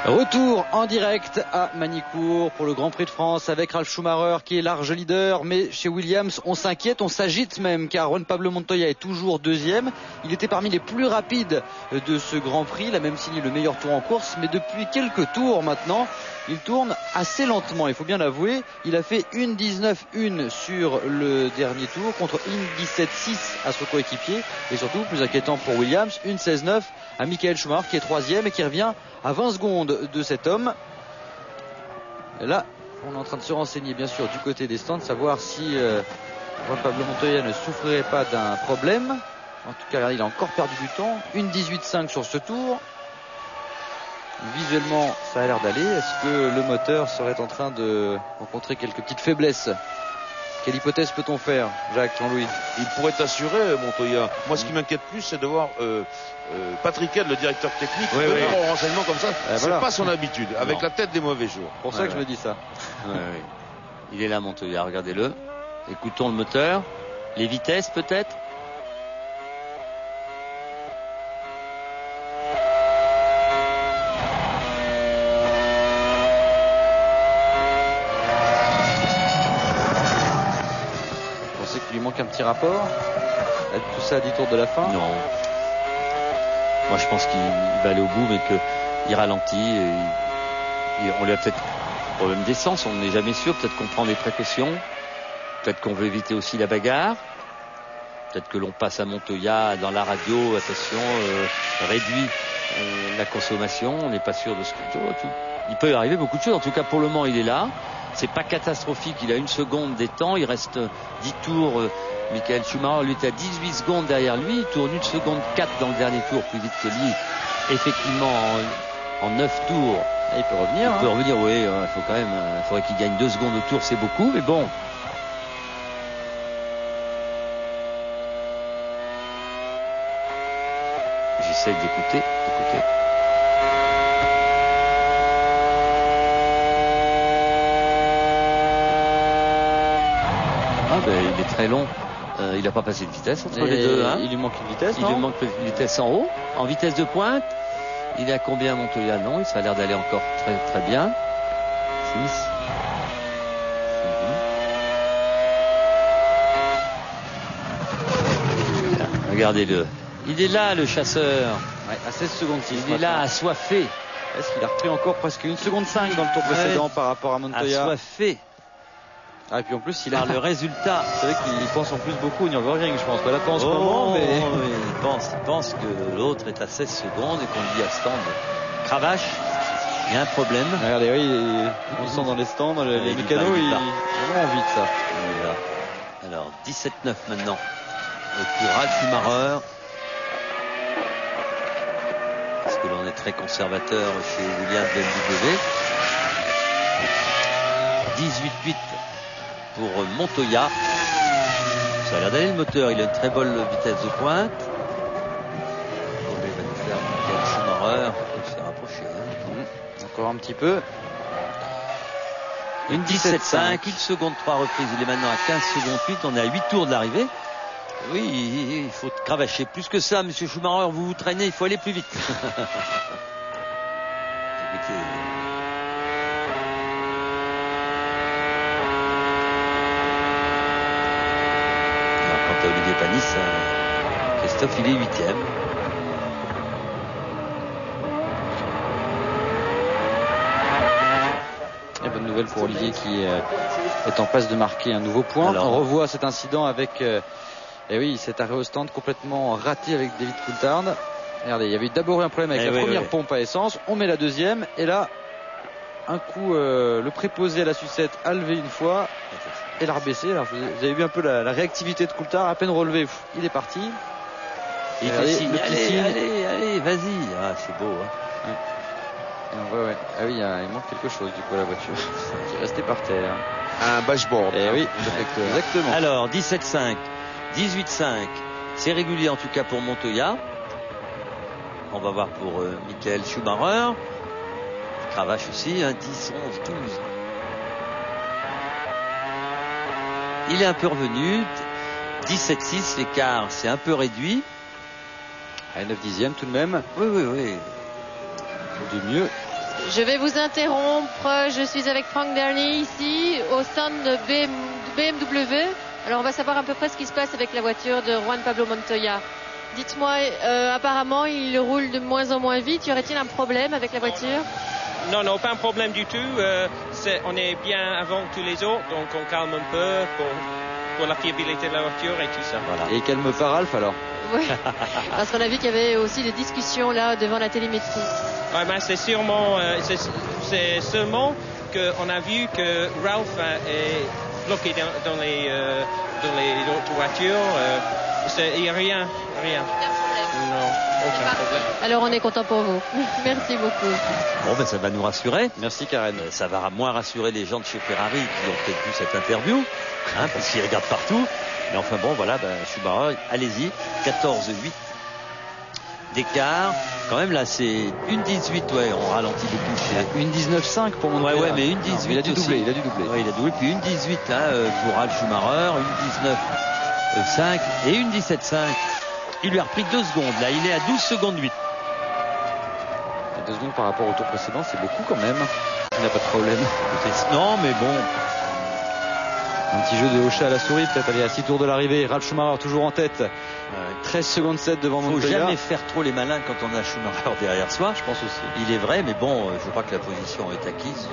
Retour en direct à Magny-Cours pour le Grand Prix de France avec Ralf Schumacher qui est large leader, mais chez Williams on s'inquiète, on s'agite même, car Juan Pablo Montoya est toujours deuxième. Il était parmi les plus rapides de ce Grand Prix, il a même signé le meilleur tour en course, mais depuis quelques tours maintenant il tourne assez lentement, il faut bien l'avouer. Il a fait une 19-1 sur le dernier tour contre une 17-6 à son coéquipier, et surtout plus inquiétant pour Williams, une 16-9 à Michael Schumacher qui est troisième et qui revient à 20 secondes de cet homme. Et là, on est en train de se renseigner bien sûr du côté des stands, savoir si Juan Pablo Montoya ne souffrirait pas d'un problème. En tout cas, il a encore perdu du temps. Une 18-5 sur ce tour. Visuellement, ça a l'air d'aller. Est-ce que le moteur serait en train de rencontrer quelques petites faiblesses? Quelle hypothèse peut-on faire, Jacques, Jean-Louis? Il pourrait assurer Montoya. Moi, ce qui m'inquiète plus, c'est de voir Patrick Head, le directeur technique, donner un renseignement comme ça. C'est pas son habitude, avec la tête des mauvais jours. Pour ça que je me dis ça. Il est là, Montoya, regardez-le. Écoutons le moteur. Les vitesses, peut-être. Un petit rapport avec tout ça à 10 tours de la fin? Non. Moi je pense qu'il va aller au bout, mais qu'il ralentit. Et on lui a peut-être un problème d'essence, on n'est jamais sûr. Peut-être qu'on prend des précautions. Peut-être qu'on veut éviter aussi la bagarre. Peut-être que l'on passe à Montoya dans la radio, attention, réduit la consommation. On n'est pas sûr de ce que... Il peut y arriver beaucoup de choses. En tout cas, pour le moment, il est là. C'est pas catastrophique, il a une seconde des temps, il reste 10 tours. Michael Schumacher, lui, est à 18 secondes derrière lui, il tourne 1 seconde 4 dans le dernier tour, plus vite que lui. Effectivement, en 9 tours, il peut revenir. Il peut revenir, oui, il faut quand même, il faudrait qu'il gagne 2 secondes au tour, c'est beaucoup, mais bon. J'essaie d'écouter. Il est très long. Il n'a pas passé de vitesse entre les deux. Hein. Il lui manque une vitesse. Il lui manque une vitesse en haut. En vitesse de pointe, il est à combien, Montoya? Non, ça a l'air d'aller encore très très bien. 6. Regardez-le. Il est là, le chasseur. Ouais, à 16 secondes 6. Il est là, assoiffé. Est-ce qu'il a repris encore presque 1 seconde 5 dans le tour précédent par rapport à Montoya? Assoiffé. Ah, et puis en plus, il a le résultat. C'est vrai qu'il pense en plus beaucoup au Nürburgring, je pense. Pas là, pas en ce moment, mais. Il pense que l'autre est à 16 secondes et qu'on lui dit à stand cravache. Il y a un problème. Regardez, oui, on le sent dans les stands, les mécanos, ils ont vraiment envie de ça. Voilà. Alors, 17-9 maintenant pour Ralf Schumacher. Parce que l'on est très conservateur chez Williams BMW. 18-8 pour Montoya. Ça a l'air d'aller le moteur, il a une très bonne vitesse de pointe. Il va nous faire Michael Schumacher, il s'est rapproché. Encore un petit peu. Une 17-5, 1 seconde 3 reprises, il est maintenant à 15 secondes 8, on est à 8 tours de l'arrivée. Oui, il faut cravacher. Plus que ça, monsieur Schumacher, vous vous traînez, il faut aller plus vite. Alors, quant à Olivier Panis, Christophe, il est 8e. Et bonne nouvelle pour Olivier qui est en passe de marquer un nouveau point. Alors, on revoit cet incident avec cet arrêt au stand complètement raté avec David Coulthard. Regardez, il y avait eu d'abord un problème avec la première pompe à essence. On met la deuxième et là, un coup, le préposé à la sucette a levé une fois et l'a rebaissé. Alors vous avez vu un peu la réactivité de Coulthard, à peine relevé, il est parti. Il fait signe, allez, vas-y. Ah, c'est beau. Hein. Ouais. Ah oui, il manque quelque chose du coup à la voiture. Qui est resté par terre. Un dashboard. Oui, exactement. Alors, 17,5, 18,5. C'est régulier en tout cas pour Montoya. On va voir pour Michael Schumacher. Cravache aussi, 10, 11, 12. Il est un peu revenu. 17,6, l'écart, c'est un peu réduit. À 9 dixièmes tout de même. Oui. De mieux. Je vais vous interrompre. Je suis avec Frank Derny ici au stand de BMW. Alors on va savoir à peu près ce qui se passe avec la voiture de Juan Pablo Montoya. Dites-moi, apparemment il roule de moins en moins vite. Y aurait-il un problème avec la voiture? Non, pas un problème du tout. On est bien avant tous les autres, donc on calme un peu pour la fiabilité de la voiture et tout ça. Voilà. Et calme pas Ralph alors? Oui, parce qu'on a vu qu'il y avait aussi des discussions là devant la télémétrie. Ouais, ben c'est sûrement, c'est seulement qu'on a vu que Ralph est bloqué dans les autres voitures. Il n'y a rien. Non, aucun problème. Alors on est content pour vous. Merci beaucoup. Bon, ben ça va nous rassurer. Merci Karen. Ça va moins rassurer les gens de chez Ferrari qui ont peut-être vu cette interview, parce qu'ils regardent partout. Mais enfin bon, voilà, Schumacher, allez-y, 14,8 d'écart. Quand même là, c'est 1,18, on ralentit beaucoup. 1,19,5 pour mon Ouais, mais 1,18. Il a dû doubler. Ouais, il a doublé, puis 1,18 pour Ralf Schumacher, 1,19,5 et 1,17,5. Il lui a repris 2 secondes. Là, il est à 12 secondes 8. 2 secondes par rapport au tour précédent, c'est beaucoup quand même. Il n'y a pas de problème. Non, mais bon. Un petit jeu de hocher à la souris, peut-être aller à 6 tours de l'arrivée. Ralf Schumacher toujours en tête. 13 secondes 7 devant Montoya. Il ne faut jamais faire trop les malins quand on a Schumacher derrière soi. Je pense aussi. Il est vrai, mais bon, je crois que la position est acquise.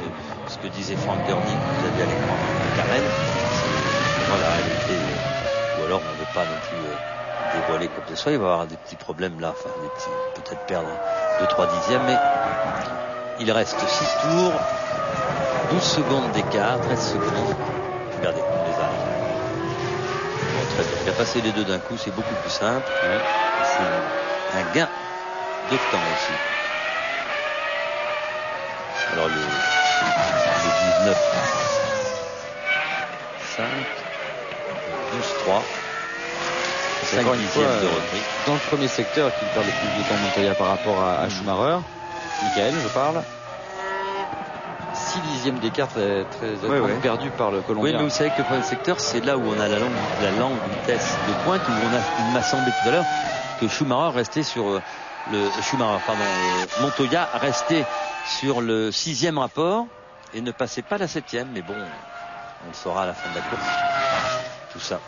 Ce que disait Frank Derny, que vous avez à l'écran de Karen. Voilà, elle était. Ou alors on ne veut pas non plus dévoiler comme ce soit. Il va y avoir des petits problèmes là. Enfin, peut-être perdre 2-3 dixièmes, mais il reste 6 tours, 12 secondes d'écart, 13 secondes. Regardez, on les a. Bon, très bien. Il a passé les deux d'un coup, c'est beaucoup plus simple. Ouais. C'est un gain de temps aussi. Alors le 19, 5, 12, 3. 5 dixièmes de repris. Dans le premier secteur, qui perd le plus de temps Montoya par rapport à Schumacher. Michael, je parle. 6 dixièmes d'écart très perdu par le Colombien. Oui, mais vous savez que le premier secteur, c'est là où on a la longue vitesse de pointe, où il m'a semblé tout à l'heure que Schumacher restait sur Montoya restait sur le 6e rapport et ne passait pas la 7e, mais bon, on le saura à la fin de la course. Tout ça.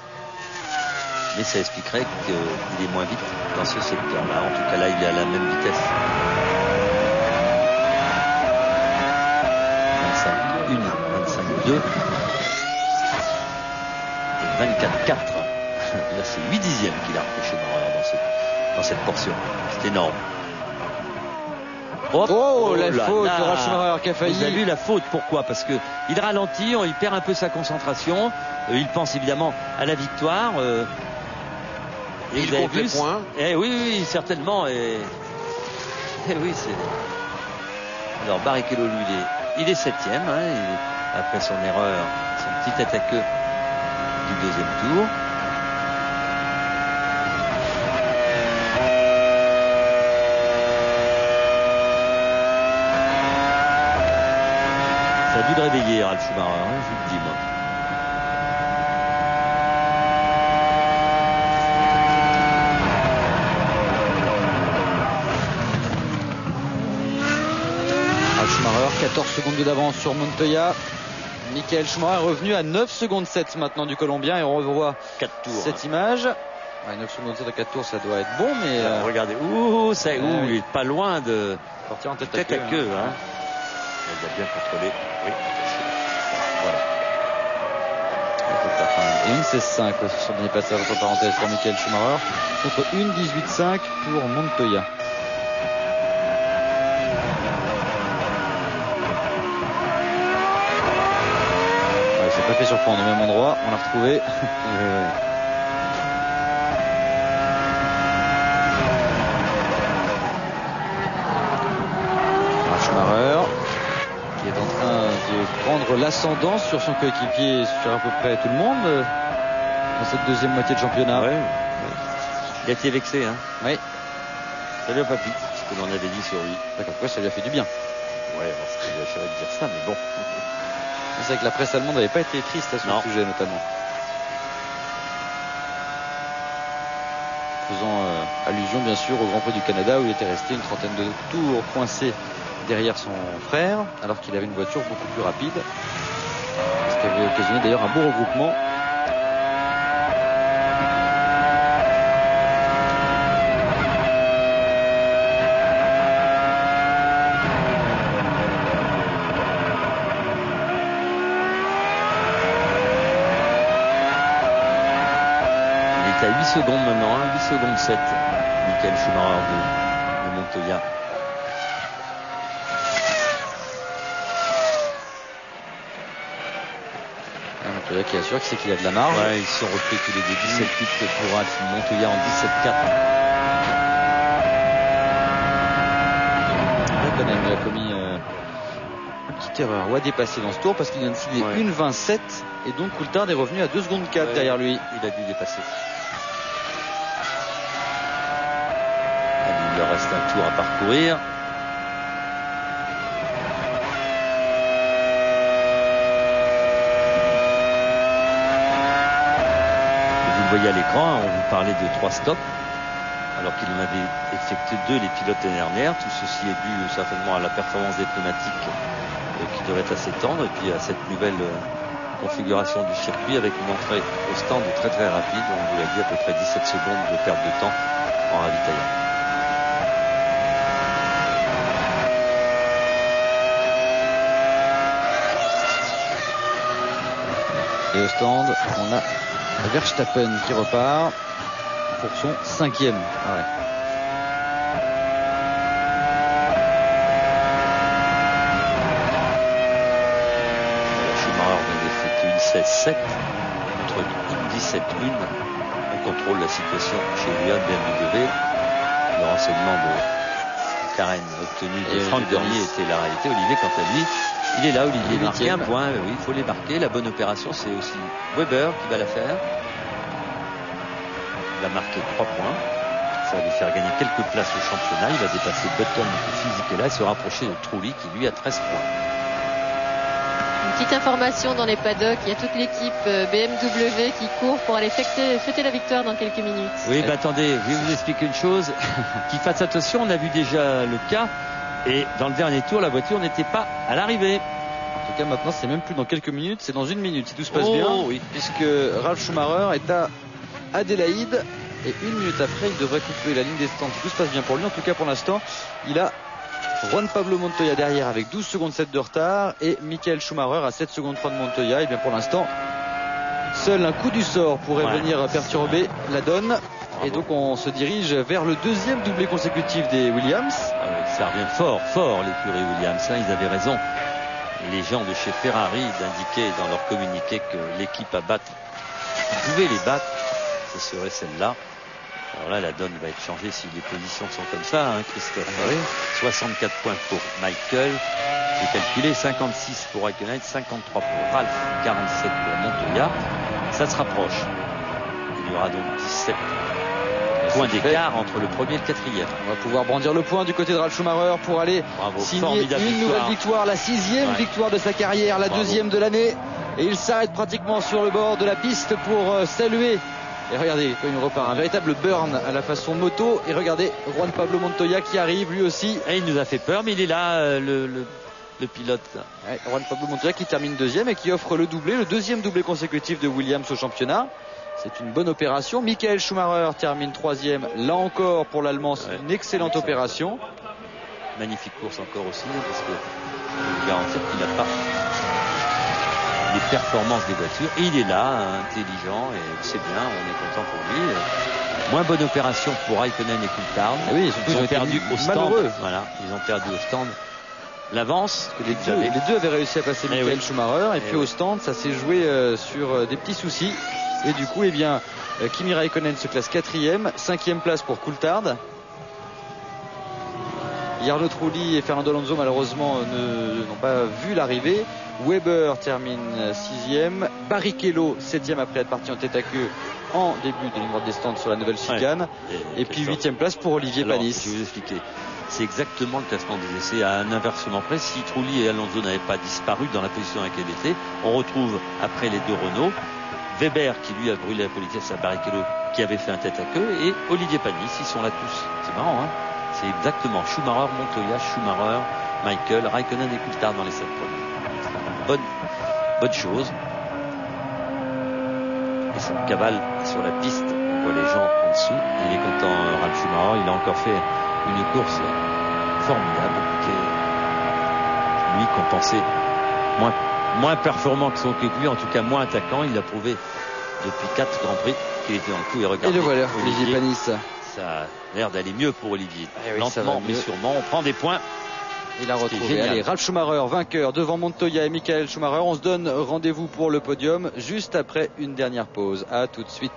Mais ça expliquerait qu'il est moins vite dans ce secteur-là. En tout cas, là, il est à la même vitesse. 25-1, 25-2 et 24-4. Là, c'est 8 dixièmes qu'il a repris Schumacher dans cette portion. C'est énorme. La faute de Ralf Schumacher qui a failli. Vous avez vu la faute, pourquoi? Parce que il ralentit, il perd un peu sa concentration. Il pense évidemment à la victoire. Et il compte les points. Oui, certainement. Et oui, c'est. Alors Barrichello, lui, il est 7e. Après son erreur, son petit tête à queue du 2e tour. Ça a dû le réveiller, Ralf Schumacher, je vous le dis, moi. 14 secondes d'avance sur Montoya. Michael Schumacher est revenu à 9 secondes 7 maintenant du Colombien, et on revoit 4 tours, cette image. Ouais, 9 secondes 7 à 4 tours, ça doit être bon, mais regardez, il est pas loin de partir en tête à queue. Hein. Il a bien contrôlé. Oui. Voilà. Et une 16-5 sur son dernier passage entre parenthèses pour Michael Schumacher contre une 18-5 pour Montoya. Ouais, c'est pas fait surprendre au même endroit, on l'a retrouvé. Schumacher qui est en train de prendre l'ascendance sur son coéquipier, sur à peu près tout le monde dans cette deuxième moitié de championnat. Ouais. Il a été vexé, hein. Oui. Ça lui a pas plu, ce que l'on avait dit sur lui. D'accord, quoi, ça lui a fait du bien. Ouais, c'est de dire ça, mais bon. C'est vrai que la presse allemande n'avait pas été triste à ce sujet, notamment. Faisant allusion, bien sûr, au Grand Prix du Canada où il était resté une trentaine de tours coincé derrière son frère, alors qu'il avait une voiture beaucoup plus rapide. Ce qui avait occasionné d'ailleurs un beau regroupement. Il est à 8 secondes maintenant, 8 secondes 7. Michael Schumacher de Montoya. Montoya qui assure qu'il sait qu'il a de la marge. Ouais, ils se sont repris tous les deux. 17-8 pour Alf Montoya en 17-4. Il a commis une petite erreur ou a dépassé dans ce tour parce qu'il vient de signer une 27 et donc Coulthard est revenu à 2 secondes 4 derrière lui. Il a dû dépasser. Il leur reste un tour à parcourir. Vous le voyez à l'écran, on vous parlait de 3 stops, alors qu'il en avait effectué 2 les pilotes l'année dernière. Tout ceci est dû certainement à la performance des pneumatiques qui devrait être assez tendre, et puis à cette nouvelle configuration du circuit avec une entrée au stand très très rapide. On vous l'a dit, à peu près 17 secondes de perte de temps en ravitaillement. Et au stand, on a Verstappen qui repart pour son 5e arrêt. Schumacher vient d'effectuer une 16-7 contre une 17-1. On contrôle la situation chez Williams BMW. Le renseignement de Karen obtenu de Franck Dernier était la réalité. Olivier, quant à lui, il est là. Olivier marqué un point. Oui, il faut les marquer. La bonne opération, c'est aussi Weber qui va la faire. Il va marquer 3 points. Ça va lui faire gagner quelques places au championnat. Il va dépasser Button et Fisichella et se rapprocher de Trulli qui lui a 13 points. Une petite information dans les paddocks, il y a toute l'équipe BMW qui court pour aller fêter la victoire dans quelques minutes. Oui, attendez, je vais vous expliquer une chose. Qu'ils fassent attention, on a vu déjà le cas. Et dans le dernier tour, la voiture n'était pas à l'arrivée. En tout cas, maintenant, c'est même plus dans quelques minutes, c'est dans 1 minute si tout se passe bien. Oui. Puisque Ralf Schumacher est à Adélaïde et 1 minute après, il devrait couper la ligne des stands si tout se passe bien pour lui. En tout cas, pour l'instant, il a Juan Pablo Montoya derrière avec 12 secondes 7 de retard et Michael Schumacher à 7 secondes 3 de Montoya. Et bien pour l'instant, seul un coup du sort pourrait venir perturber la donne. Bravo. Et donc on se dirige vers le 2e doublé consécutif des Williams. Ça revient fort l'écurie Williams. Ils avaient raison, les gens de chez Ferrari, d'indiquer dans leur communiqué que l'équipe à battre, qui pouvait les battre, ce serait celle-là. Alors là, la donne va être changée si les positions sont comme ça, hein, Christophe. Oui. 64 points pour Michael. J'ai calculé 56 pour Raikkonen, 53 pour Ralf, 47 pour Montoya. Ça se rapproche. Il y aura donc 17 points d'écart entre le premier et le 4e. On va pouvoir brandir le point du côté de Ralf Schumacher pour aller signer une nouvelle victoire, la 6e victoire de sa carrière, la 2e de l'année. Et il s'arrête pratiquement sur le bord de la piste pour saluer. Et regardez, quand il repart, un véritable burn à la façon moto. Et regardez, Juan Pablo Montoya qui arrive lui aussi. Et il nous a fait peur, mais il est là, le le pilote. Ouais, Juan Pablo Montoya qui termine deuxième et qui offre le doublé, le deuxième doublé consécutif de Williams au championnat. C'est une bonne opération. Michael Schumacher termine troisième. Là encore pour l'Allemand, c'est une excellente opération. Magnifique course encore aussi, parce que je vous garantis qu'il n'a pas les performances des voitures. Et il est là, intelligent, et c'est bien, on est content pour lui. Moins bonne opération pour Raikkonen et Coulthard. Oui, ils ont perdu au stand. Malheureux. Voilà, ils ont perdu au stand l'avance. Les deux avaient réussi à passer Michael Schumacher, et puis au stand, ça s'est joué sur des petits soucis. Et du coup, eh bien, Kimi Raikkonen se classe 4e, 5e place pour Coulthard. Jarno Trulli et Fernando Alonso malheureusement n'ont pas vu l'arrivée. Weber termine 6e, Barrichello 7e après être parti en tête à queue en début de ligne droite des stands sur la nouvelle chicane. Et puis 8e place pour Olivier Panis. Je vais vous expliquer. C'est exactement le classement des essais à un inversement près. Si Trulli et Alonso n'avaient pas disparu dans la position dans laquelle ils étaient, on retrouve après les deux Renault Weber qui lui a brûlé la politesse à Barrichello qui avait fait un tête à queue, et Olivier Panis, ils sont là tous. C'est marrant, hein. C'est exactement Schumacher, Montoya, Schumacher, Michael, Raikkonen et Coulthard dans les 7 premiers. Bonne chose. Et ça cavale sur la piste. On voit les gens en dessous. Il est content, Ralf Schumacher. Il a encore fait une course formidable qui est, lui, qu'on pensait moins performant que son coéquipier, en tout cas moins attaquant. Il a prouvé depuis 4 Grands Prix qu'il était dans le coup. Et regardez, le voilà, Olivier Panis. Ça a l'air d'aller mieux pour Olivier. Oui, lentement mais sûrement. On prend des points. Il a retrouvé. Allez, Ralf Schumacher vainqueur devant Montoya et Michael Schumacher. On se donne rendez-vous pour le podium juste après une dernière pause. À tout de suite.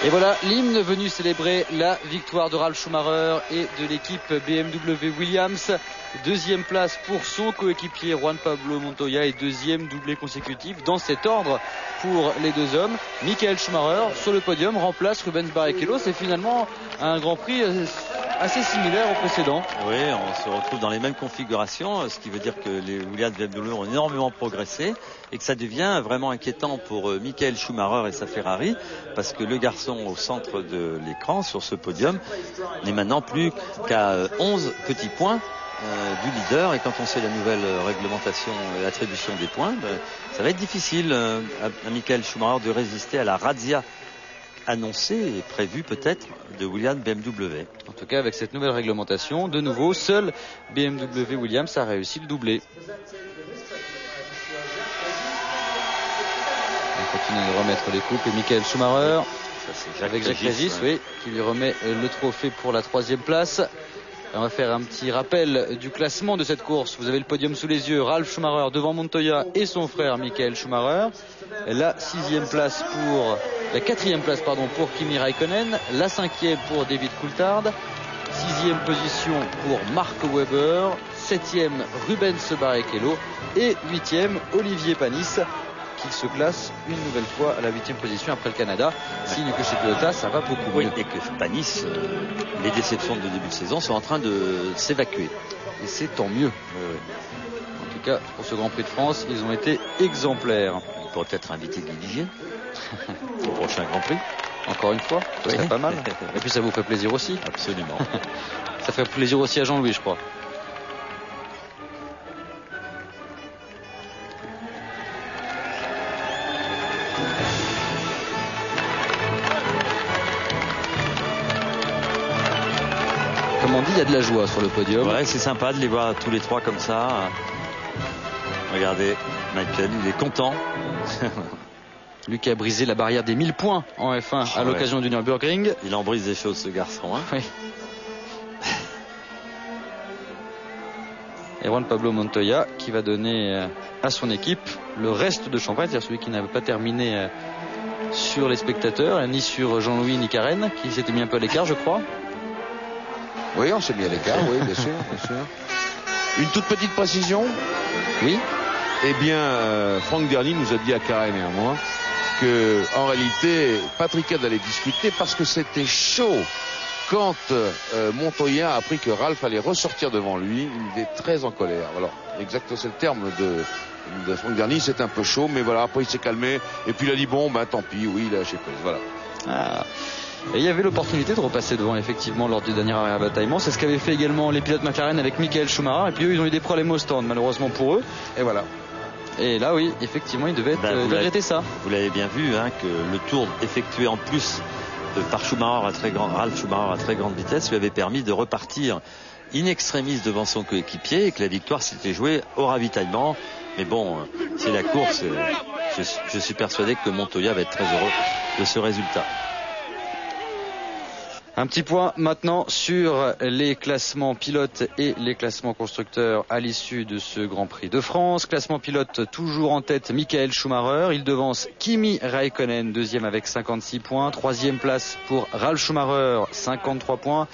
Et voilà l'hymne venu célébrer la victoire de Ralf Schumacher et de l'équipe BMW Williams. Deuxième place pour son coéquipier Juan Pablo Montoya et deuxième doublé consécutif dans cet ordre pour les deux hommes. Michael Schumacher sur le podium remplace Rubens Barrichello. C'est finalement un Grand Prix assez similaire au précédent. Oui, on se retrouve dans les mêmes configurations, ce qui veut dire que les Williams BMW ont énormément progressé et que ça devient vraiment inquiétant pour Michael Schumacher et sa Ferrari, parce que le garçon au centre de l'écran sur ce podium n'est maintenant plus qu'à 11 petits points du leader, et quand on sait la nouvelle réglementation et l'attribution des points, ça va être difficile à Michael Schumacher de résister à la razzia annoncée et prévue peut-être de Williams BMW. En tout cas, avec cette nouvelle réglementation, de nouveau, seul BMW Williams a réussi le doublé. On continue de remettre les coupes et Michael Schumacher avec Jacques Régis, oui, qui lui remet le trophée pour la 3e place. Et on va faire un petit rappel du classement de cette course. Vous avez le podium sous les yeux. Ralf Schumacher devant Montoya et son frère Michael Schumacher. La 4e place pour Kimi Raikkonen. La 5e pour David Coulthard. 6e position pour Mark Webber. 7e Rubens Barrichello. Et 8e Olivier Panis, qui se classe une nouvelle fois à la 8e position après le Canada. Signe que chez Toyota ça va beaucoup mieux. Et que Panis, les déceptions de début de saison sont en train de s'évacuer. Et c'est tant mieux. En tout cas, pour ce Grand Prix de France, ils ont été exemplaires. Il pourrait peut-être inviter Guy Ligier au prochain Grand Prix. Encore une fois, ce serait pas mal. Et puis ça vous fait plaisir aussi. Absolument. Ça fait plaisir aussi à Jean-Louis, je crois. Comme on dit, il y a de la joie sur le podium. Ouais, c'est sympa de les voir tous les trois comme ça. Regardez, Michael, il est content. Lui qui a brisé la barrière des 1000 points en F1 à l'occasion du Nürburgring. Il en brise des choses, ce garçon. Hein. Oui. Et Juan Pablo Montoya qui va donner à son équipe le reste de champagne, c'est-à-dire celui qui n'avait pas terminé sur les spectateurs, ni sur Jean-Louis ni Karen, qui s'était mis un peu à l'écart, je crois. Oui, on s'est mis à l'écart, oui, bien sûr, bien sûr. Une toute petite précision. Oui. Eh bien, Franck Dernier nous a dit à Karen et à moi que, en réalité, Patrick Head allait discuter parce que c'était chaud. Quand Montoya a appris que Ralph allait ressortir devant lui, il était très en colère. Alors, exact, c'est le terme de Franck Dernier, c'est un peu chaud, mais voilà, après il s'est calmé, et puis il a dit bon, ben tant pis, oui, il a lâché prise, voilà. Ah. Et il y avait l'opportunité de repasser devant, effectivement, lors du dernier ravitaillement. C'est ce qu'avaient fait également les pilotes McLaren avec Michael Schumacher. Et puis eux, ils ont eu des problèmes au stand, malheureusement pour eux. Et voilà. Et là, oui, effectivement, ils devaient regretter ça. Vous l'avez bien vu, hein, que le tour effectué en plus par Ralph Schumacher à très grande vitesse lui avait permis de repartir in extremis devant son coéquipier et que la victoire s'était jouée au ravitaillement. Mais bon, c'est la course. Je suis persuadé que Montoya va être très heureux de ce résultat. Un petit point maintenant sur les classements pilotes et les classements constructeurs à l'issue de ce Grand Prix de France. Classement pilote toujours en tête, Michael Schumacher. Il devance Kimi Räikkönen, deuxième avec 56 points. Troisième place pour Ralf Schumacher, 53 points.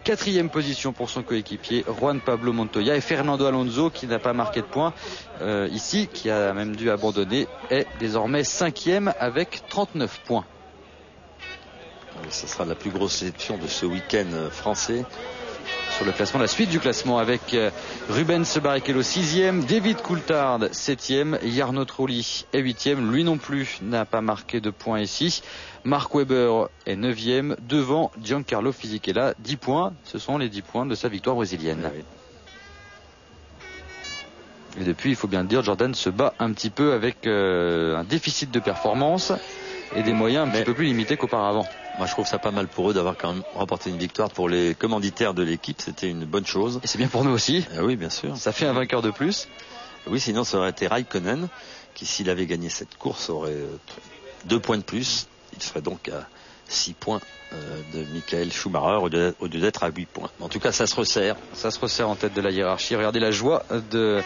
Quatrième position pour son coéquipier Juan Pablo Montoya, et Fernando Alonso, qui n'a pas marqué de points ici, qui a même dû abandonner, est désormais cinquième avec 39 points. Ce sera la plus grosse sélection de ce week-end français. Sur le classement, la suite du classement avec Rubens Barrichello 6e, David Coulthard 7e, Jarno Trulli est 8e, lui non plus n'a pas marqué de points ici. Mark Webber est 9e, devant Giancarlo Fisichella, 10 points, ce sont les 10 points de sa victoire brésilienne. Et depuis, il faut bien le dire, Jordan se bat un petit peu avec un déficit de performance et des moyens un petit peu plus limités qu'auparavant. Moi, je trouve ça pas mal pour eux d'avoir quand même remporté une victoire. Pour les commanditaires de l'équipe, c'était une bonne chose. Et c'est bien pour nous aussi. Oui, bien sûr. Ça fait un vainqueur de plus. Oui, sinon ça aurait été Räikkönen qui, s'il avait gagné cette course, aurait 2 points de plus. Il serait donc à 6 points de Michael Schumacher au lieu d'être à 8 points. En tout cas, ça se resserre. Ça se resserre en tête de la hiérarchie. Regardez la joie de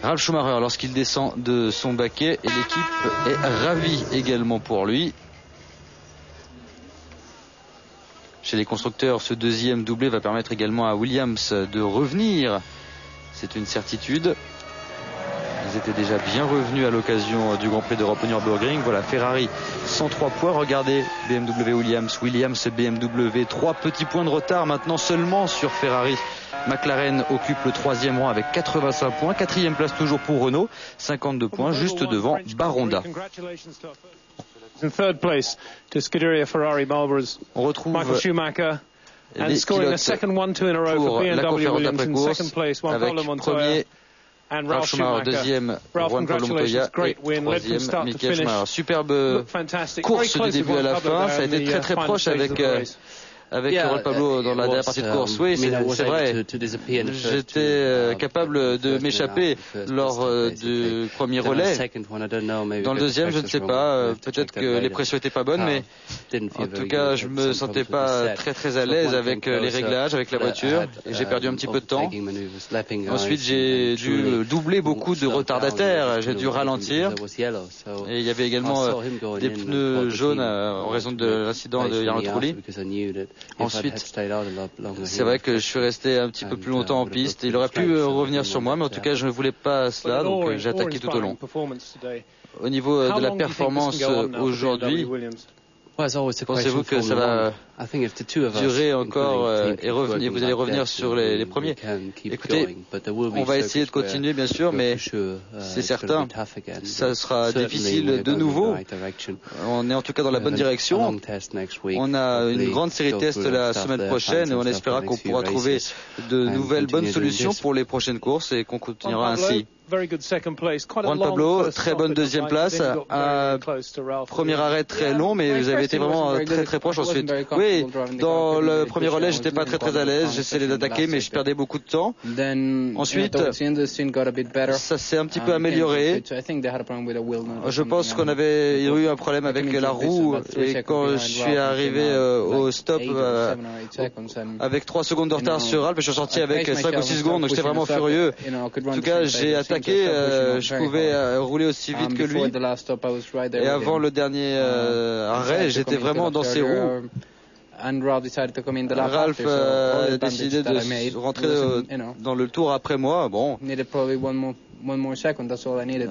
Ralf Schumacher lorsqu'il descend de son baquet, et l'équipe est ravie également pour lui. Chez les constructeurs, ce deuxième doublé va permettre également à Williams de revenir. C'est une certitude. Ils étaient déjà bien revenus à l'occasion du Grand Prix d'Europe au Nürburgring. Voilà, Ferrari 103 points. Regardez BMW Williams, BMW 3 petits points de retard maintenant seulement sur Ferrari. McLaren occupe le 3e rang avec 85 points. 4e place toujours pour Renault, 52 points, juste devant Baronda. In third place to Scuderia Ferrari Marlboro's Michael Schumacher, and scoring a second 1-2 in a row for BMW Williams. In second place, Juan Pablo Montoya and Ralf Schumacher. Deuxième, Juan Pablo Montoya, et troisième, Michael Schumacher. Superbe course du début à la fin. Ça a été très très proche avec Juan Pablo dans la dernière partie de course. Oui, c'est vrai. J'étais capable de m'échapper lors du premier relais. Dans le deuxième, je ne sais pas. Peut-être que les pressions n'étaient pas bonnes, mais en tout cas, je me sentais pas très très à l'aise avec les réglages, avec la voiture. Et j'ai perdu un petit peu de temps. Ensuite, j'ai dû doubler beaucoup de retardataires. J'ai dû ralentir. Et il y avait également des pneus jaunes en raison de l'incident de Jarno Trulli. Ensuite, c'est vrai que je suis resté un petit peu plus longtemps en piste. Il aurait pu revenir sur moi, mais en tout cas, je ne voulais pas cela, donc j'ai attaqué tout au long. Au niveau de la performance aujourd'hui, pensez-vous que ça va durer encore et revenir, vous allez revenir sur les premiers? Écoutez, on va essayer de continuer bien sûr, mais c'est certain, ça sera difficile de nouveau. On est en tout cas dans la bonne direction. On a une grande série test la semaine prochaine et on espérera qu'on pourra trouver de nouvelles bonnes solutions pour les prochaines courses et qu'on continuera ainsi. Juan Pablo, très bonne deuxième place. Un premier arrêt très long, mais vous avez été vraiment très très proche ensuite. Oui, Oui, dans le premier relais, j'étais pas très à l'aise. J'essayais d'attaquer, mais je perdais beaucoup de temps. Ensuite, ça s'est un petit peu amélioré. Je pense qu'on avait eu un problème avec la roue, et quand je suis arrivé au stop avec 3 secondes de retard sur Ralph, je suis sorti avec 5 ou 6 secondes, donc j'étais vraiment furieux. En tout cas, j'ai attaqué, je pouvais rouler aussi vite que lui. Et avant le dernier arrêt, j'étais vraiment dans ses roues. Ralph a décidé de rentrer dans le tour après moi. Bon,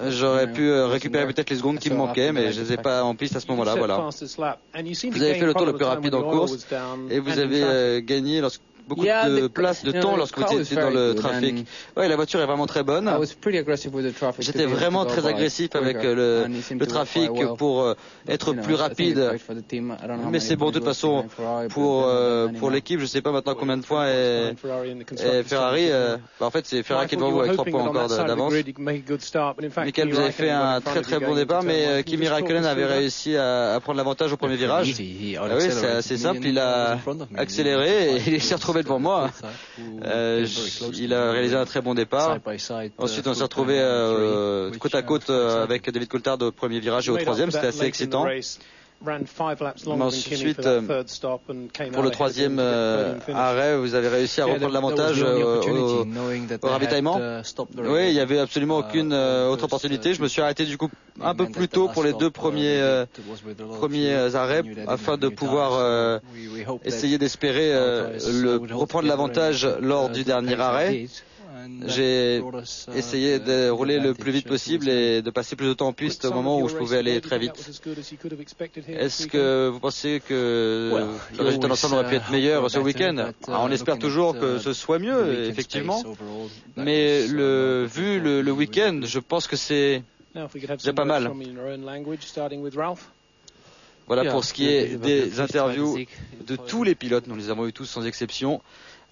j'aurais pu récupérer peut-être les secondes qui me manquaient, mais je ne les ai pas en piste à ce moment-là. Voilà. Vous avez fait le tour le plus rapide en course et vous avez gagné beaucoup de place, de temps lorsque vous étiez dans le trafic. Ouais, la voiture est vraiment très bonne. J'étais vraiment très agressif avec le trafic pour être plus rapide. Mais c'est bon, de toute façon, pour l'équipe, je ne sais pas maintenant combien de points est Ferrari. En fait, c'est Ferrari qui est devant vous avec 3 points encore d'avance. Michael, vous avez fait un très très bon départ, mais Kimi Räikkönen avait réussi à prendre l'avantage au premier virage. Oui, c'est assez simple, il a accéléré et il s'est retrouvé devant moi. Il a réalisé un très bon départ. Ensuite, on s'est retrouvé côte à côte avec David Coulthard au premier virage et au troisième. C'était assez excitant. Ensuite, pour le troisième arrêt, vous avez réussi à reprendre l'avantage au ravitaillement. Oui, il n'y avait absolument aucune autre opportunité. Je me suis arrêté du coup un peu plus tôt pour les 2 premiers arrêts afin de pouvoir essayer d'espérer reprendre l'avantage lors du dernier arrêt. J'ai essayé de rouler le plus vite possible et de passer plus de temps en piste au moment où je pouvais aller très vite. Est-ce que vous pensez que le résultat d'ensemble aurait pu être meilleur ce week-end? On espère toujours que ce soit mieux, effectivement. Mais vu le week-end, je pense que c'est pas mal. Voilà pour ce qui est des interviews de tous les pilotes. Nous les avons eu tous sans exception.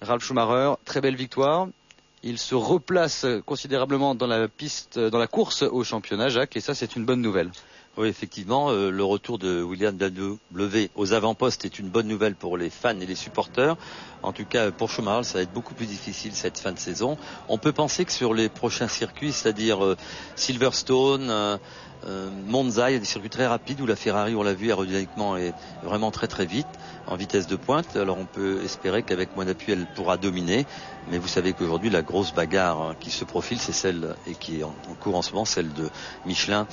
Ralf Schumacher, très belle victoire. Il se replace considérablement dans la piste, dans la course au championnat, Jacques, et ça c'est une bonne nouvelle. Oui, effectivement, le retour de William BMW aux avant-postes est une bonne nouvelle pour les fans et les supporters. En tout cas, pour Schumacher, ça va être beaucoup plus difficile cette fin de saison. On peut penser que sur les prochains circuits, c'est-à-dire Silverstone, Monza, il y a des circuits très rapides où la Ferrari, on l'a vu, aérodynamiquement est vraiment très très vite, en vitesse de pointe. Alors on peut espérer qu'avec moins d'appui, elle pourra dominer. Mais vous savez qu'aujourd'hui, la grosse bagarre qui se profile, c'est celle, et qui est en cours en ce moment, celle de Michelin.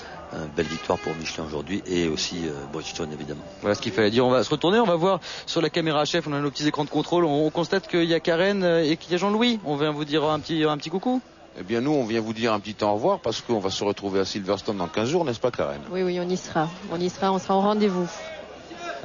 Belle victoire pour Michelin aujourd'hui, et aussi Bridgestone évidemment. Voilà ce qu'il fallait dire. On va se retourner, on va voir sur la caméra chef, on a nos petits écrans de contrôle, on constate qu'il y a Karen et qu'il y a Jean-Louis. On vient vous dire un petit coucou. Eh bien nous, on vient vous dire un petit au revoir parce qu'on va se retrouver à Silverstone dans 15 jours, n'est-ce pas Karen? Oui, on y sera. On sera au rendez-vous.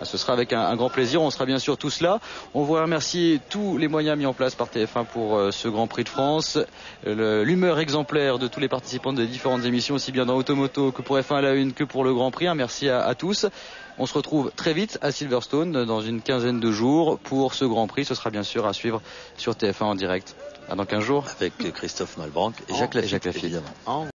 Ce sera avec un grand plaisir, on sera bien sûr tous là. On voudrait remercier tous les moyens mis en place par TF1 pour ce Grand Prix de France. L'humeur exemplaire de tous les participants de différentes émissions, aussi bien dans Automoto que pour F1 à la une que pour le Grand Prix. Merci à tous. On se retrouve très vite à Silverstone dans une quinzaine de jours pour ce Grand Prix. Ce sera bien sûr à suivre sur TF1 en direct. Dans 15 jours. Avec Christophe Malbranck et Jacques Lafitte, évidemment.